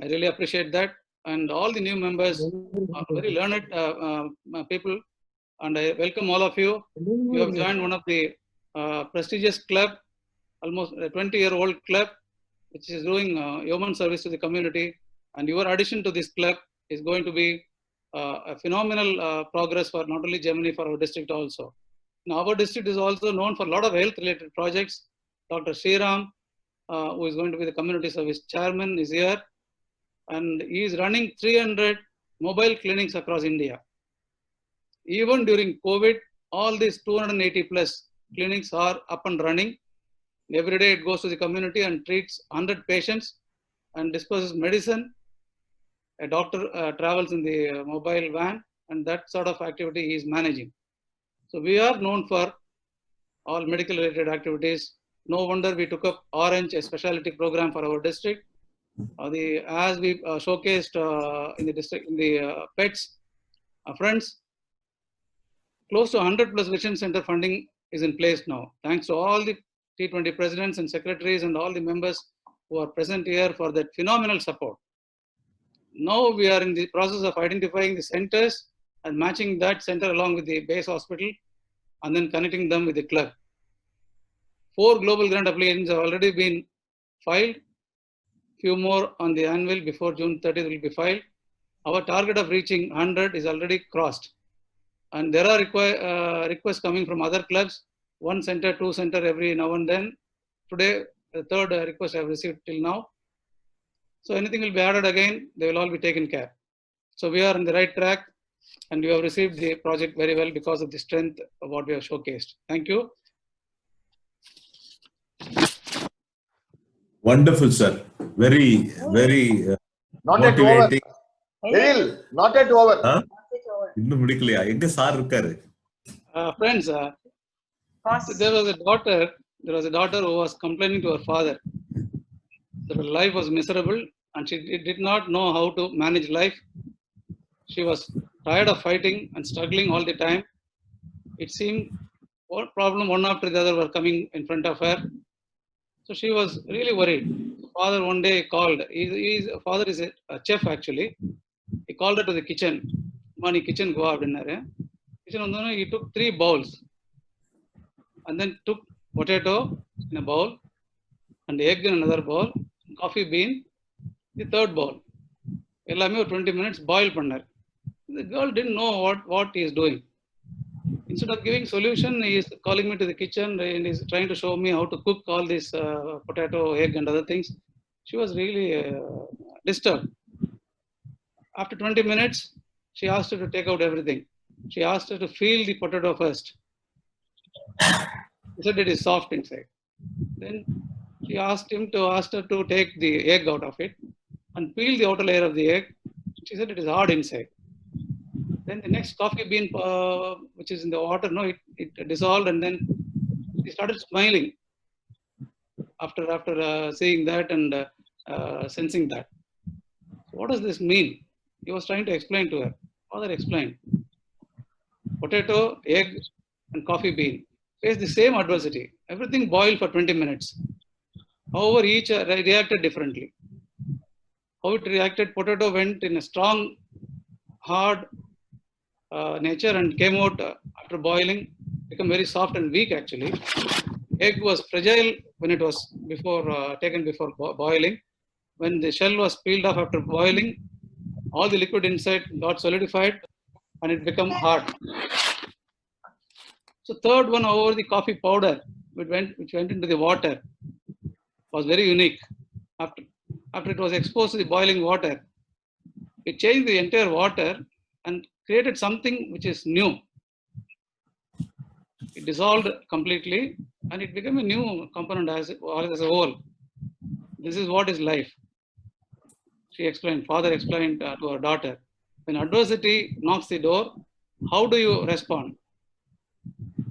I really appreciate that. And all the new members are very learned people. And I welcome all of you. You have joined one of the prestigious club, almost a 20-year-old club, which is doing human service to the community. And your addition to this club is going to be a phenomenal progress for not only Germany, for our district also. Now, our district is also known for a lot of health-related projects. Dr. Sriram, who is going to be the community service chairman, is here. And he is running 300 mobile clinics across India. Even during COVID, all these 280 plus clinics are up and running. Every day it goes to the community and treats 100 patients and disperses medicine. A doctor travels in the mobile van, and that sort of activity he is managing. So we are known for all medical related activities. No wonder we took up Orange, a specialty program for our district. As we showcased in the district, in the pets, friends, close to 100 plus vision center funding is in place now. Thanks to all the T20 presidents and secretaries and all the members who are present here for that phenomenal support. Now we are in the process of identifying the centers and matching that center along with the base hospital and then connecting them with the club. 4 global grant applications have already been filed. Few more on the annual before June 30th will be filed. Our target of reaching 100 is already crossed. And there are requests coming from other clubs, 1 center, 2 center every now and then. Today, the 3rd request I have received till now. So anything will be added again, they will all be taken care. So we are on the right track, and you have received the project very well because of the strength of what we have showcased. Thank you. Wonderful, sir. Very, very not motivating. Not at over. இன்னும் முடிக்கலையா? எங்க sir இருக்காரு? Friends, there was a daughter who was complaining to her father that her life was miserable and she did not know how to manage life. She was tired of fighting and struggling all the time. It seemed one problem one after the other were coming in front of her. So she was really worried. Father one day called. Father is a chef actually. He called her to the kitchen. Money kitchen go out in there. Kitchen he took 3 bowls and then took potato in a bowl and egg in another bowl coffee bean, the third bowl. எல்லாமே ஒரு 20 minutes boil பண்ணார். The girl didn't know what he is doing. Instead of giving solution, he is calling me to the kitchen and is trying to show me how to cook all this potato, egg and other things. She was really disturbed. After 20 minutes, she asked her to take out everything. She asked her to feel the potato first. He said it is soft inside. Then she asked her to take the egg out of it and peel the outer layer of the egg. She said it is hard inside. Then the next coffee bean, which is in the water, it dissolved, and then she started smiling after seeing that and sensing that. So what does this mean? He was trying to explain to her. Father explained. Potato, egg, and coffee bean face the same adversity. Everything boiled for 20 minutes. However, each reacted differently. How it reacted, potato went in a strong, hard nature and came out after boiling, become very soft and weak actually. Egg was fragile when it was taken before boiling. When the shell was peeled off after boiling, all the liquid inside got solidified and it became hard. So third one, however, the coffee powder which went into the water was very unique. After it was exposed to the boiling water, it changed the entire water and created something which is new. It dissolved completely and it became a new component as a whole. This is what is life. She explained, father explained to her daughter, when adversity knocks the door, how do you respond?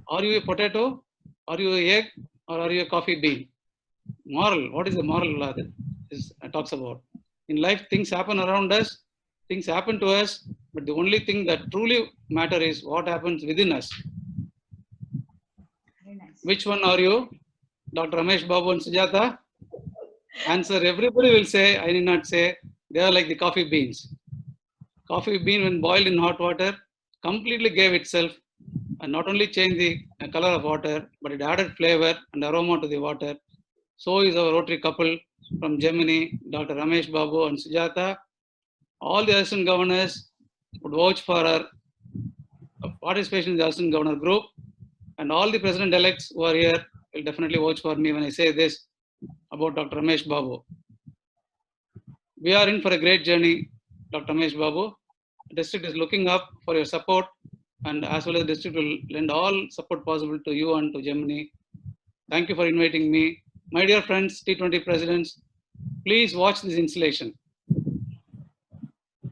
Are you a potato? Are you an egg? Or are you a coffee bean? Moral, what is the moral this talks about? In life, things happen around us, things happen to us, but the only thing that truly matters is what happens within us. Which one are you? Dr. Ramesh Babu and Sujata? Answer, everybody will say, I need not say, they are like the coffee beans. Coffee bean, when boiled in hot water, completely gave itself and not only changed the color of water, but it added flavor and aroma to the water. So is our Rotary couple from Germany, Dr. Ramesh Babu and Sujata. All the assistant governors would vouch for our participation in the assistant governor group, and all the president-elects who are here will definitely vouch for me when I say this about Dr. Ramesh Babu. We are in for a great journey, Dr. Ramesh Babu. The district is looking up for your support, and as well as the district will lend all support possible to you and to Germany. Thank you for inviting me. My dear friends, T20 presidents, please watch this installation.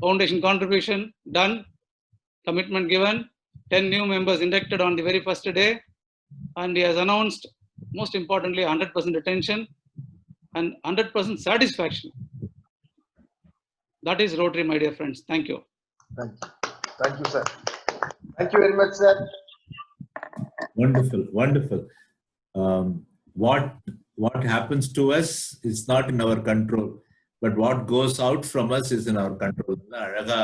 Foundation contribution done, commitment given, 10 new members inducted on the very first day, and he has announced, most importantly, 100% attention and 100% satisfaction. That is Rotary, my dear friends. Thank you. Thank you, sir. Thank you very much, sir. Wonderful, wonderful. What happens to us is not in our control, but what goes out from us is in our control. அழகா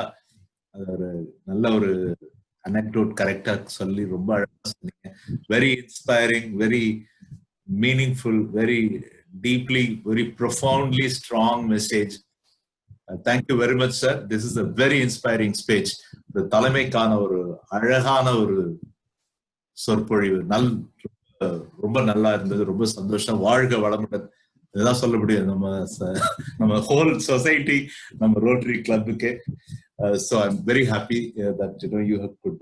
நல்ல ஒரு anecdote correctா சொல்லி ரொம்ப அழகா சொன்னீங்க. Very inspiring, very meaningful, very deeply, very profoundly strong message. Thank you very much, sir. This is a very inspiring speech. The தலைமைக்கான ஒரு அழகான ஒரு சொற்பொழிவு ரொம்ப நல்லா இருந்தது. ரொம்ப சந்தோஷம். வாழ்க வளமுடன். இதுதான் சொல்ல முடியும் நம்ம whole society, நம்ம Rotary Clubக்கு. So I'm very happy that you could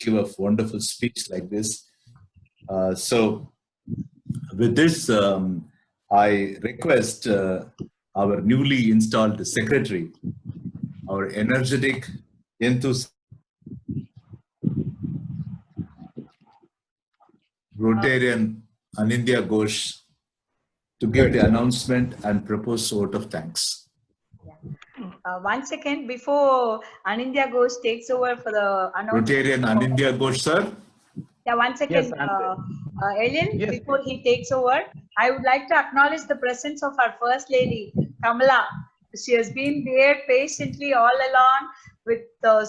give a wonderful speech like this. So with this, I request our newly installed secretary, our energetic, enthusiastic Rotarian Anindya Ghosh to give the announcement and propose vote of thanks. One second, before Anindya Ghosh takes over for the announcement. Rotarian Anindya Ghosh, sir. Yeah, one second. Elin, yes. Before he takes over, I would like to acknowledge the presence of our First Lady, Kamala. She has been there patiently all along with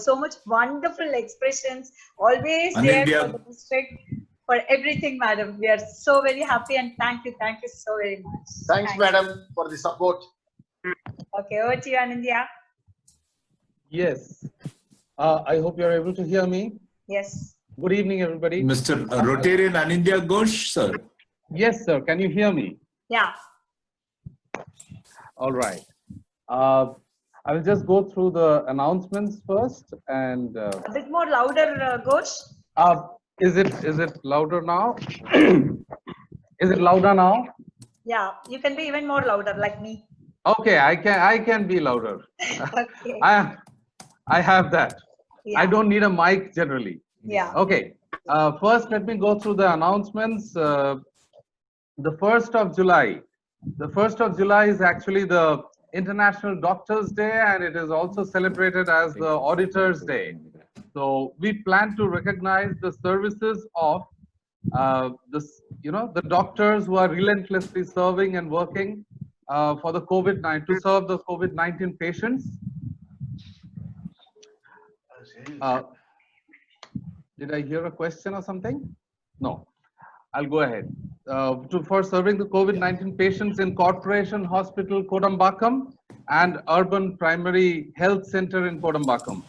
so much wonderful expressions, always Anindya, there for the district. for everything, madam. We are so very happy and thank you so very much. Thanks, madam, for the support. Okay, over to you, Anindya. Yes. I hope you're able to hear me. Yes. Good evening, everybody. Mr. Rotarian Anindya Ghosh, sir. Yes, sir. Can you hear me? Yeah. All right. I will just go through the announcements first, and A bit more louder, Ghosh. is it louder now? Is it louder now? Yeah, you can be even more louder, like me. Okay, I can be louder. Okay. I have that. Yeah. I don't need a mic generally. Yeah. Okay. First, let me go through the announcements. The 1st of July. The 1st of July is actually the International Doctors' Day, and it is also celebrated as the Auditors' Day. So we plan to recognize the services of the doctors who are relentlessly serving and working for the to serve the COVID-19 patients. Did I hear a question or something? No. I'll go ahead. For serving the COVID-19 patients in Corporation Hospital, Kodambakkam, and Urban Primary Health Center in Kodambakkam.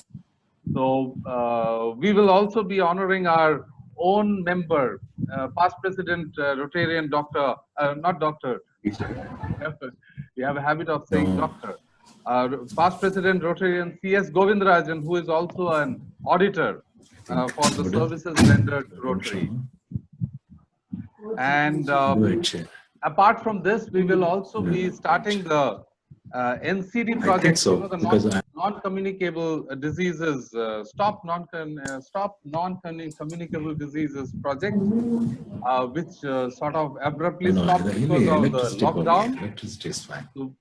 So we will also be honoring our own member, past President Rotarian Doctor, not Doctor. We have a habit of saying Doctor. Past President Rotarian C.S. Govindarajan, who is also an auditor for the services rendered to Rotary. And apart from this, we will also be starting the NCD project, the non-communicable diseases, stop non-communicable diseases project, which sort of abruptly stopped because of the lockdown. So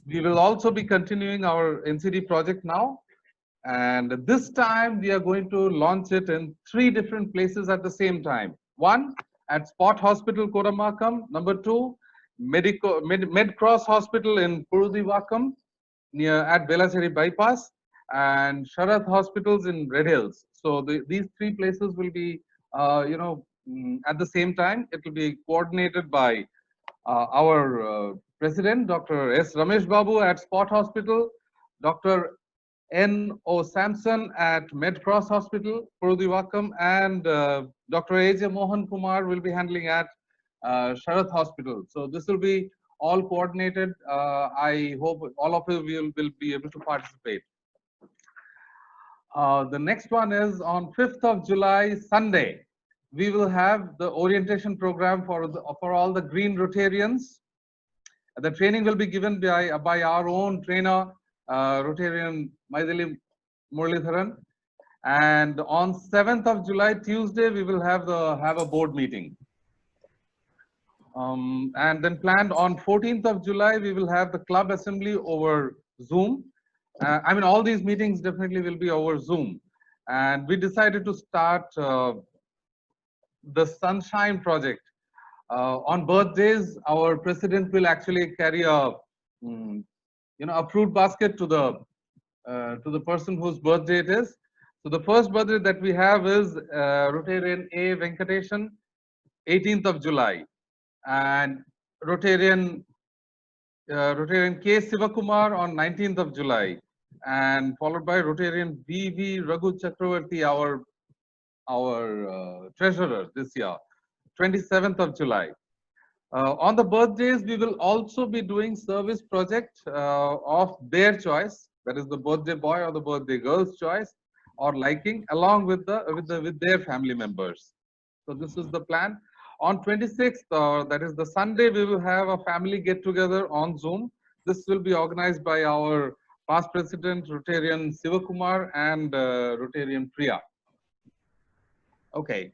we will also be continuing our NCD project now. And this time we are going to launch it in 3 different places at the same time. 1, at Spot Hospital, Kodambakkam. Number 2, Medcross Hospital in Purudivakkam, at Velasari Bypass, and Sharath Hospitals in Red Hills. So these 3 places will be, at the same time. It will be coordinated by our President, Dr. S. Ramesh Babu at Spot Hospital, Dr. N.O. Sampson at Medcross Hospital, Purudivakkam, and Dr. A.J. Mohan Kumar will be handling at Sharath Hospital. So this will be all coordinated. I hope all of you will be able to participate. The next one is on 5th of July, Sunday. We will have the orientation program for all the Green Rotarians. The training will be given by our own trainer, Rotarian Maithili Muralidharan. And on 7th of July, Tuesday, we will have a board meeting. And then planned on 14th of July, we will have the club assembly over Zoom. All these meetings definitely will be over Zoom. And we decided to start the Sunshine Project. On birthdays, our president will actually carry a fruit basket to the person whose birthday it is. So the first birthday that we have is Rotarian A. Venkateshan, 18th of July, and Rotarian K. Sivakumar on 19th of July, and followed by Rotarian V.V. Raghu Chakravarti, our treasurer this year, 27th of July. On the birthdays, we will also be doing service project of their choice, that is the birthday boy or the birthday girl's choice or liking, along with their family members. So this is the plan. On 26th, that is the Sunday, we will have a family get together on Zoom. This will be organized by our past president, Rotarian Sivakumar, and Rotarian Priya. Okay.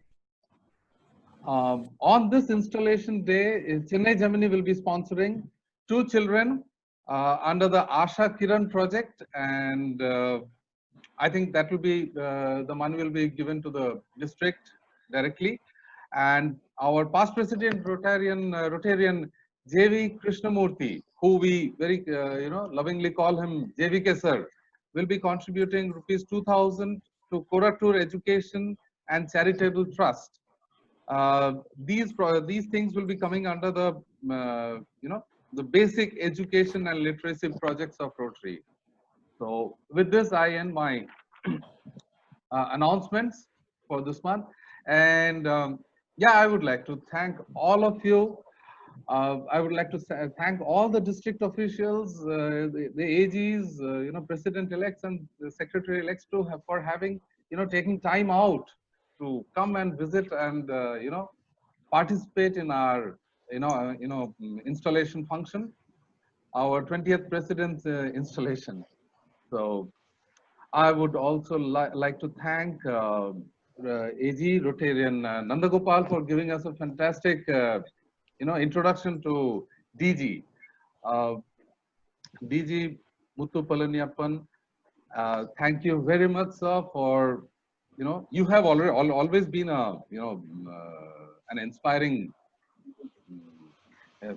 On this installation day, Chennai Gemini will be sponsoring 2 children under the Asha Kiran project, and I think that will be the money will be given to the district directly. And our past president, Rotarian J.V. Krishnamurthy, who we very lovingly call him JVK sir, will be contributing rupees 2,000 to Koratur Education and Charitable Trust. these things will be coming under the the basic education and literacy projects of Rotary. So with this, I end my announcements for this month. And yeah, I would like to thank all of you. I would like to thank all the district officials, the AGs, president-elects and the secretary-elects for having, taking time out to come and visit and, participate in our, installation function, our 20th president's installation. So I would also like to thank AG Rotarian Nandagopal for giving us a fantastic, introduction to DG. DG Muthu Palaniappan, thank you very much, sir, for, you have always been a, an inspiring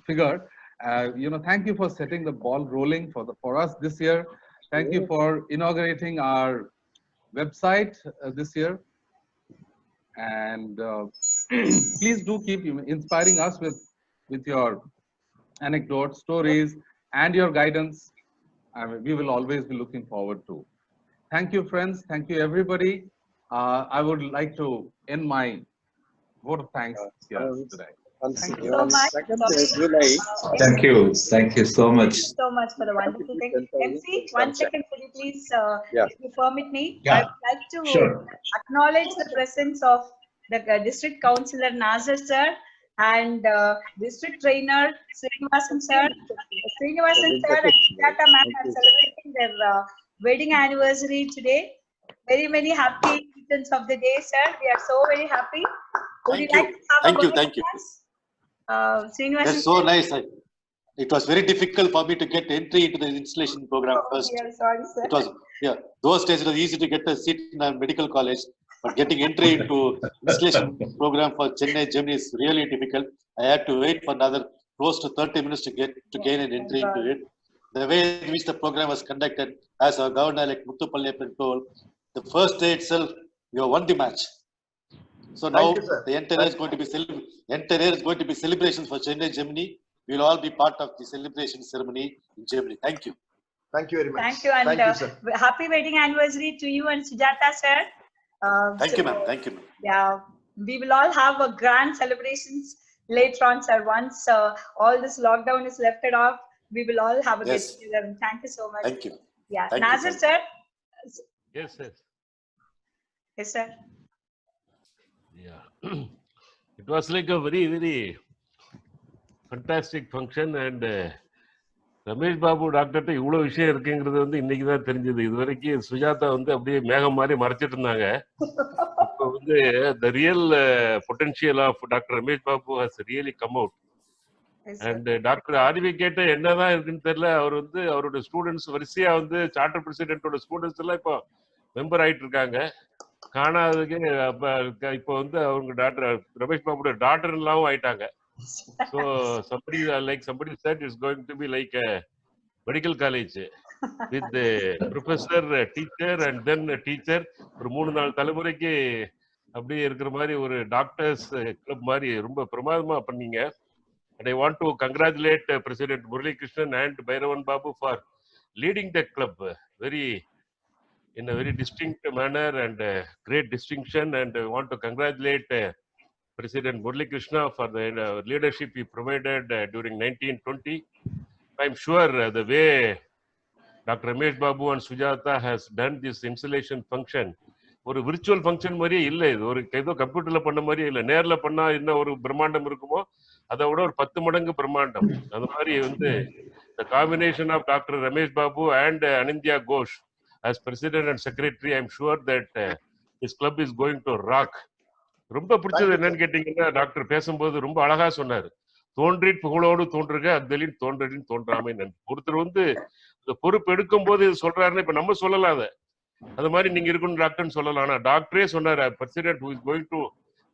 figure. Thank you for setting the ball rolling for us this year. Thank you for inaugurating our website this year. And please do keep inspiring us with your anecdotes, stories, and your guidance. We will always be looking forward to. Thank you, friends. Thank you, everybody. I would like to end my vote of thanks here today. Thank you so much. Thank you. Thank you so much. Thank you so much for the wonderful thing. MC, 1 second, could you please, if you permit me? Yeah. I would like to acknowledge the presence of the district councillor Nazar sir and district trainer Srinivasan sir. Srinivasan sir and Sujata ma'am are celebrating their wedding anniversary today. Very, very happy returns of the day, sir. We are so very happy. Would you like to have a word Thank you. with us? Srinivasan That's so nice. It was very difficult for me to get entry into the installation program first. We are sorry, sir. It was, those days it was easy to get a seat in a medical college, but getting entry into installation program for Chennai, Germany is really difficult. I had to wait for another close to 30 minutes to gain an entry into it. The way in which the program was conducted, as our governor like Muthu Palaniappan told, the first day itself, you have won the match. So now the entire year is going to be celebrations for Chennai, Germany. We will all be part of the celebration ceremony in Germany. Thank you. Thank you very much. Thank you, and happy wedding anniversary to you and Sujata sir. Thank you, ma'am. Thank you, ma'am. Yeah, we will all have a grand celebrations later on, sir. Once all this lockdown is lifted off, we will all have a get together. Thank you so much. Thank you. Yeah, Thank Nazar you. sir. Yes, yes. Yes, sir. Yeah. It was like a very, very fantastic function, and Ramesh Babu டாக்டர்கிட்ட இவ்வளவு விஷயம் இருக்குங்கிறது வந்து இன்னைக்கு தான் தெரிஞ்சது. இது வரைக்கும் சுஜாதா வந்து அப்படியே மேகம் மாதிரி மறைச்சிட்டு இருந்தாங்க. இப்போ வந்து the real potential of Dr. Ramesh Babu has really come out. And doctor RV கேட்ட என்னதான் இருக்குன்னு தெரியல. அவர் வந்து அவரோட ஸ்டூடெண்ட்ஸ் வரிசையா வந்து சார்ட்டர் பிரசிடென்ட்டோட ஸ்டூடெண்ட்ஸ் எல்லாம் இப்போ மெம்பர் ஆயிட்டு இருக்காங்க. காணாததுக்கு இப்போ வந்து அவங்க டாக்டர் ரமேஷ் பாபுட டாக்டர் எல்லாம் ஆயிட்டாங்க. So somebody said it's going to be like a medical college with the professor, teacher and then a teacher. ஒரு 3-4 தலைமுறைக்கு அப்படியே இருக்கிற மாதிரி ஒரு டாக்டர்ஸ் கிளப் மாதிரி ரொம்ப பிரமாதமா பண்ணீங்க. And I want to congratulate President Murali Krishnan and Bhairavan Babu for leading the club in a very distinct manner and great distinction. And I want to congratulate President Murali Krishna for the leadership he provided during 1920. I'm sure the way Dr. Ramesh Babu and Sujata has done this installation function, ஒரு virtual function மாதிரியே இல்லை. இது ஒரு ஏதோ கம்ப்யூட்டர்ல பண்ண மாதிரியே இல்லை. நேர்ல பண்ணா என்ன ஒரு பிரம்மாண்டம் இருக்குமோ அதை விட ஒரு 10 மடங்கு பிரம்மாண்டம். அந்த மாதிரி வந்து the combination of Dr. Ramesh Babu and Anindya Ghosh as president and secretary, I'm sure that this club is going to rock. ரொம்ப பிடிச்சது என்னன்னு கேட்டீங்கன்னா, டாக்டர் பேசும்போது ரொம்ப அழகா சொன்னாரு. தோன்றின் புகழோடு தோன்றுக அக்தலின் தோன்றலின் தோன்றாமை நன்றி. ஒருத்தர் வந்து இந்த பொறுப்பு எடுக்கும் போது சொல்றாருன்னு இப்ப நம்ம சொல்லலாம். அது மாதிரி நீங்க இருக்கணும் டாக்டர்னு சொல்லலாம். ஆனா டாக்டரே சொன்னாரு, president who is going to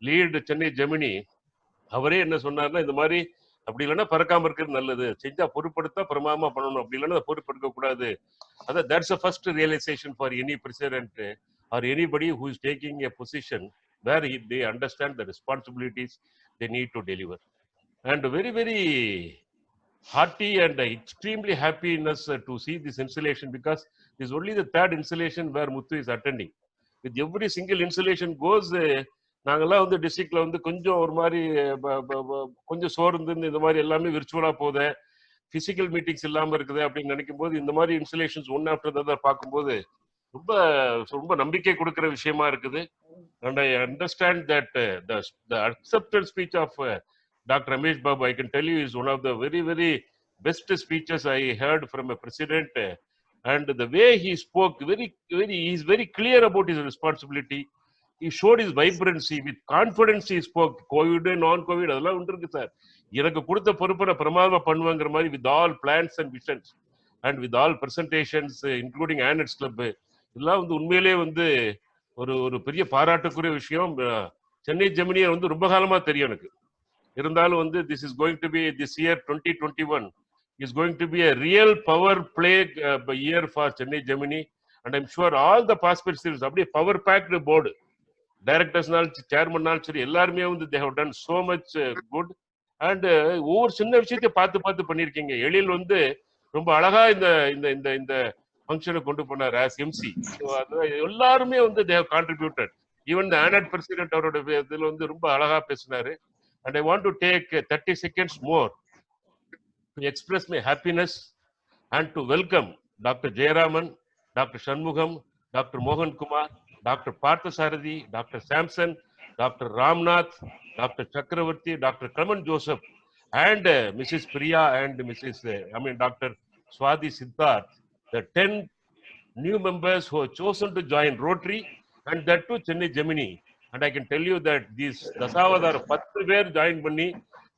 lead Chennai Gemini, அவரே என்ன சொன்னாருன்னா, இந்த மாதிரி அப்படி இல்லைன்னா பறக்காம இருக்கிறது நல்லது, செஞ்சா பொறுப்படுத்தா பிரமாதமா பண்ணணும், அப்படி இல்லைன்னா பொறுப்படுக்க கூடாது. அதான் that's a first realisation for any president or anybody who is taking a position where they understand the responsibilities they need to deliver. And very, very hearty and extremely happiness to see this installation, because this is only the third installation where Muthu is attending. With every single installation goes, நாங்கெல்லாம் வந்து டிஸ்ட்ரிக்ட்ல வந்து கொஞ்சம் ஒரு மாதிரி கொஞ்சம் சோர்ந்து இந்த மாதிரி எல்லாமே விர்ச்சுவலா போகுது, பிசிக்கல் மீட்டிங்ஸ் இல்லாம இருக்குது அப்படின்னு நினைக்கும் போது இந்த மாதிரி installations one after the other பார்க்கும்போது ரொம்ப ரொம்ப நம்பிக்கை கொடுக்கிற விஷயமா இருக்குது. And I understand that the accepted speech of Dr. Ramesh Babu, I can tell you, is one of the very, very best speeches I heard from a president. And the way he spoke, he is very clear about his responsibility. He showed his vibrancy, with confidence he spoke. COVID and non-COVID, அதெல்லாம் உண்டு இருக்கு sir. எனக்கு கொடுத்த பொறுப்பை நான் பிரமாதமா பண்ணுவாங்கிற மாதிரி, with all plans and visions and with all presentations, including Annex Club, இதெல்லாம் வந்து உண்மையிலே வந்து ஒரு பெரிய பாராட்டுக்குரிய விஷயம். சென்னை ஜெமினியை வந்து ரொம்ப காலமா தெரியும் எனக்கு. இருந்தாலும் வந்து this is going to be, this year 2021 is going to be a real power play year for Chennai Gemini, and I'm sure all the participants அப்படியே power packed board, directors chairman சரி எல்லாருமே வந்து they have done so much good. And ஒவ்வொரு சின்ன விஷயத்தை பார்த்து பண்ணிருக்கீங்க. எழில் வந்து ரொம்ப அழகா இந்த ஃபங்க்ஷனை கொண்டு போனார் as MC. So எல்லாருமே வந்து they have contributed. Even the ANAD president அவரோட இதுல வந்து ரொம்ப அழகா பேசினாரு. And I want to take 30 seconds more to express my happiness and to welcome Dr. Jayaraman, Dr. Shanmugam, Dr. Mohan Kumar, Dr. Parthasarathi, Dr. Samson, Dr. Ramnath, Dr. Chakravarti, Dr. Clement Joseph, and Mrs. Priya and Dr. Swati Siddharth, the 10 new members who have chosen to join Rotary, and that too Chennai Gemini. And I can tell you that these Dasavadar 10 பேர் join பண்ணி,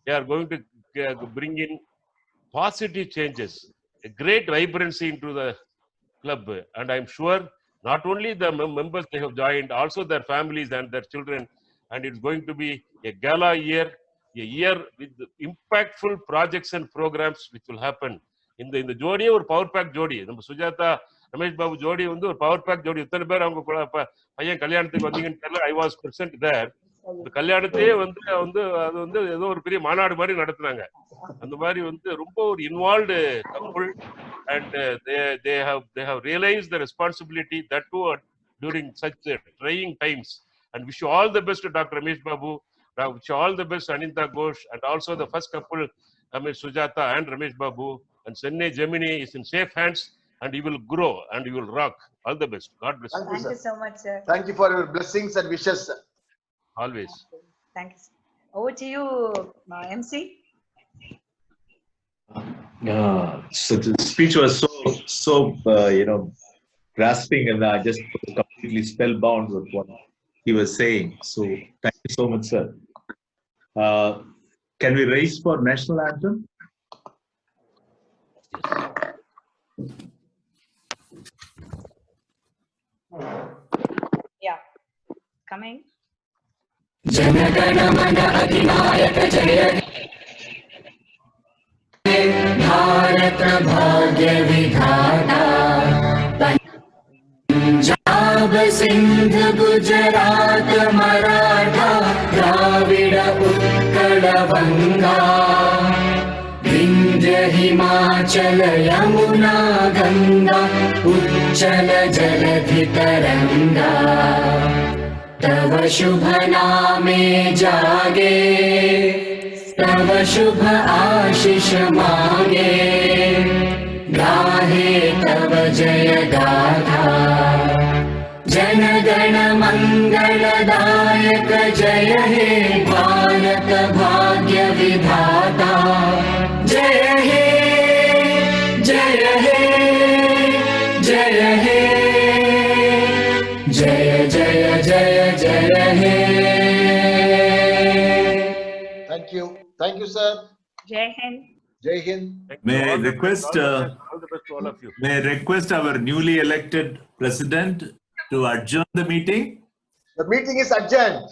they are going to bring in positive changes, a great vibrancy into the club. And I'm sure not only the members they have joined, also their families and their children. And it's going to be a gala year, a year with impactful projects and programs which will happen. இந்த ஜோடியே ஒரு power back ஜோடி. நம்ம சுஜாதா ரமேஷ் பாபு ஜோடி வந்து ஒரு power back ஜோடி. இத்தனை பேர் அவங்க பையன் கல்யாணத்துக்கு வந்தீங்கன்னு தெரியல. ஐ வாஸ் பிரசன்ட் தேர். இந்த கல்யாணத்தையே வந்து அது வந்து ஏதோ ஒரு பெரிய மாநாடு மாதிரி நடத்துனாங்க. அந்த மாதிரி வந்து ரொம்ப ஒரு involved couple. And they have realized the responsibility, that too during such trying times. And wish you all the best to Dr. Ramesh Babu. Wish you all the best Anita Ghosh, and also the first couple, Sujata and Ramesh Babu. And Chennai Gemini is in safe hands, and you will grow and you will rock. All the best. God bless you. Thank you so much, sir. Thank you for your blessings and wishes, sir. Always. Thank you. Over to you, MC. So the speech was so grasping, and I just was completely spellbound with what he was saying. So thank you so much, sir. Can we raise for national anthem? Yeah, coming. Janagana mana adhinayaka jaya, Bharat bhagya vidhata, Punjab Sindh Gujarat Maratha, Dravida Utkala Vanga, Vindhya Himachala Yamuna Ganga, Uchchala Jaladhi Taranga, Tava Shubha Name Jage, Tava Shubha Ashish Mage, Gahe Tava Jaya Gatha, Janagana Mangaladayaka Jaya He, Bharat Bhagya Vidhata, Jaya He, Jaya He, Jaya He, Jaya Jaya Jaya Jaya He. Thank you, sir. Jai Hind. Jai Hind. May I request all the best to all of you. May I request our newly elected president to adjourn the meeting? The meeting is adjourned.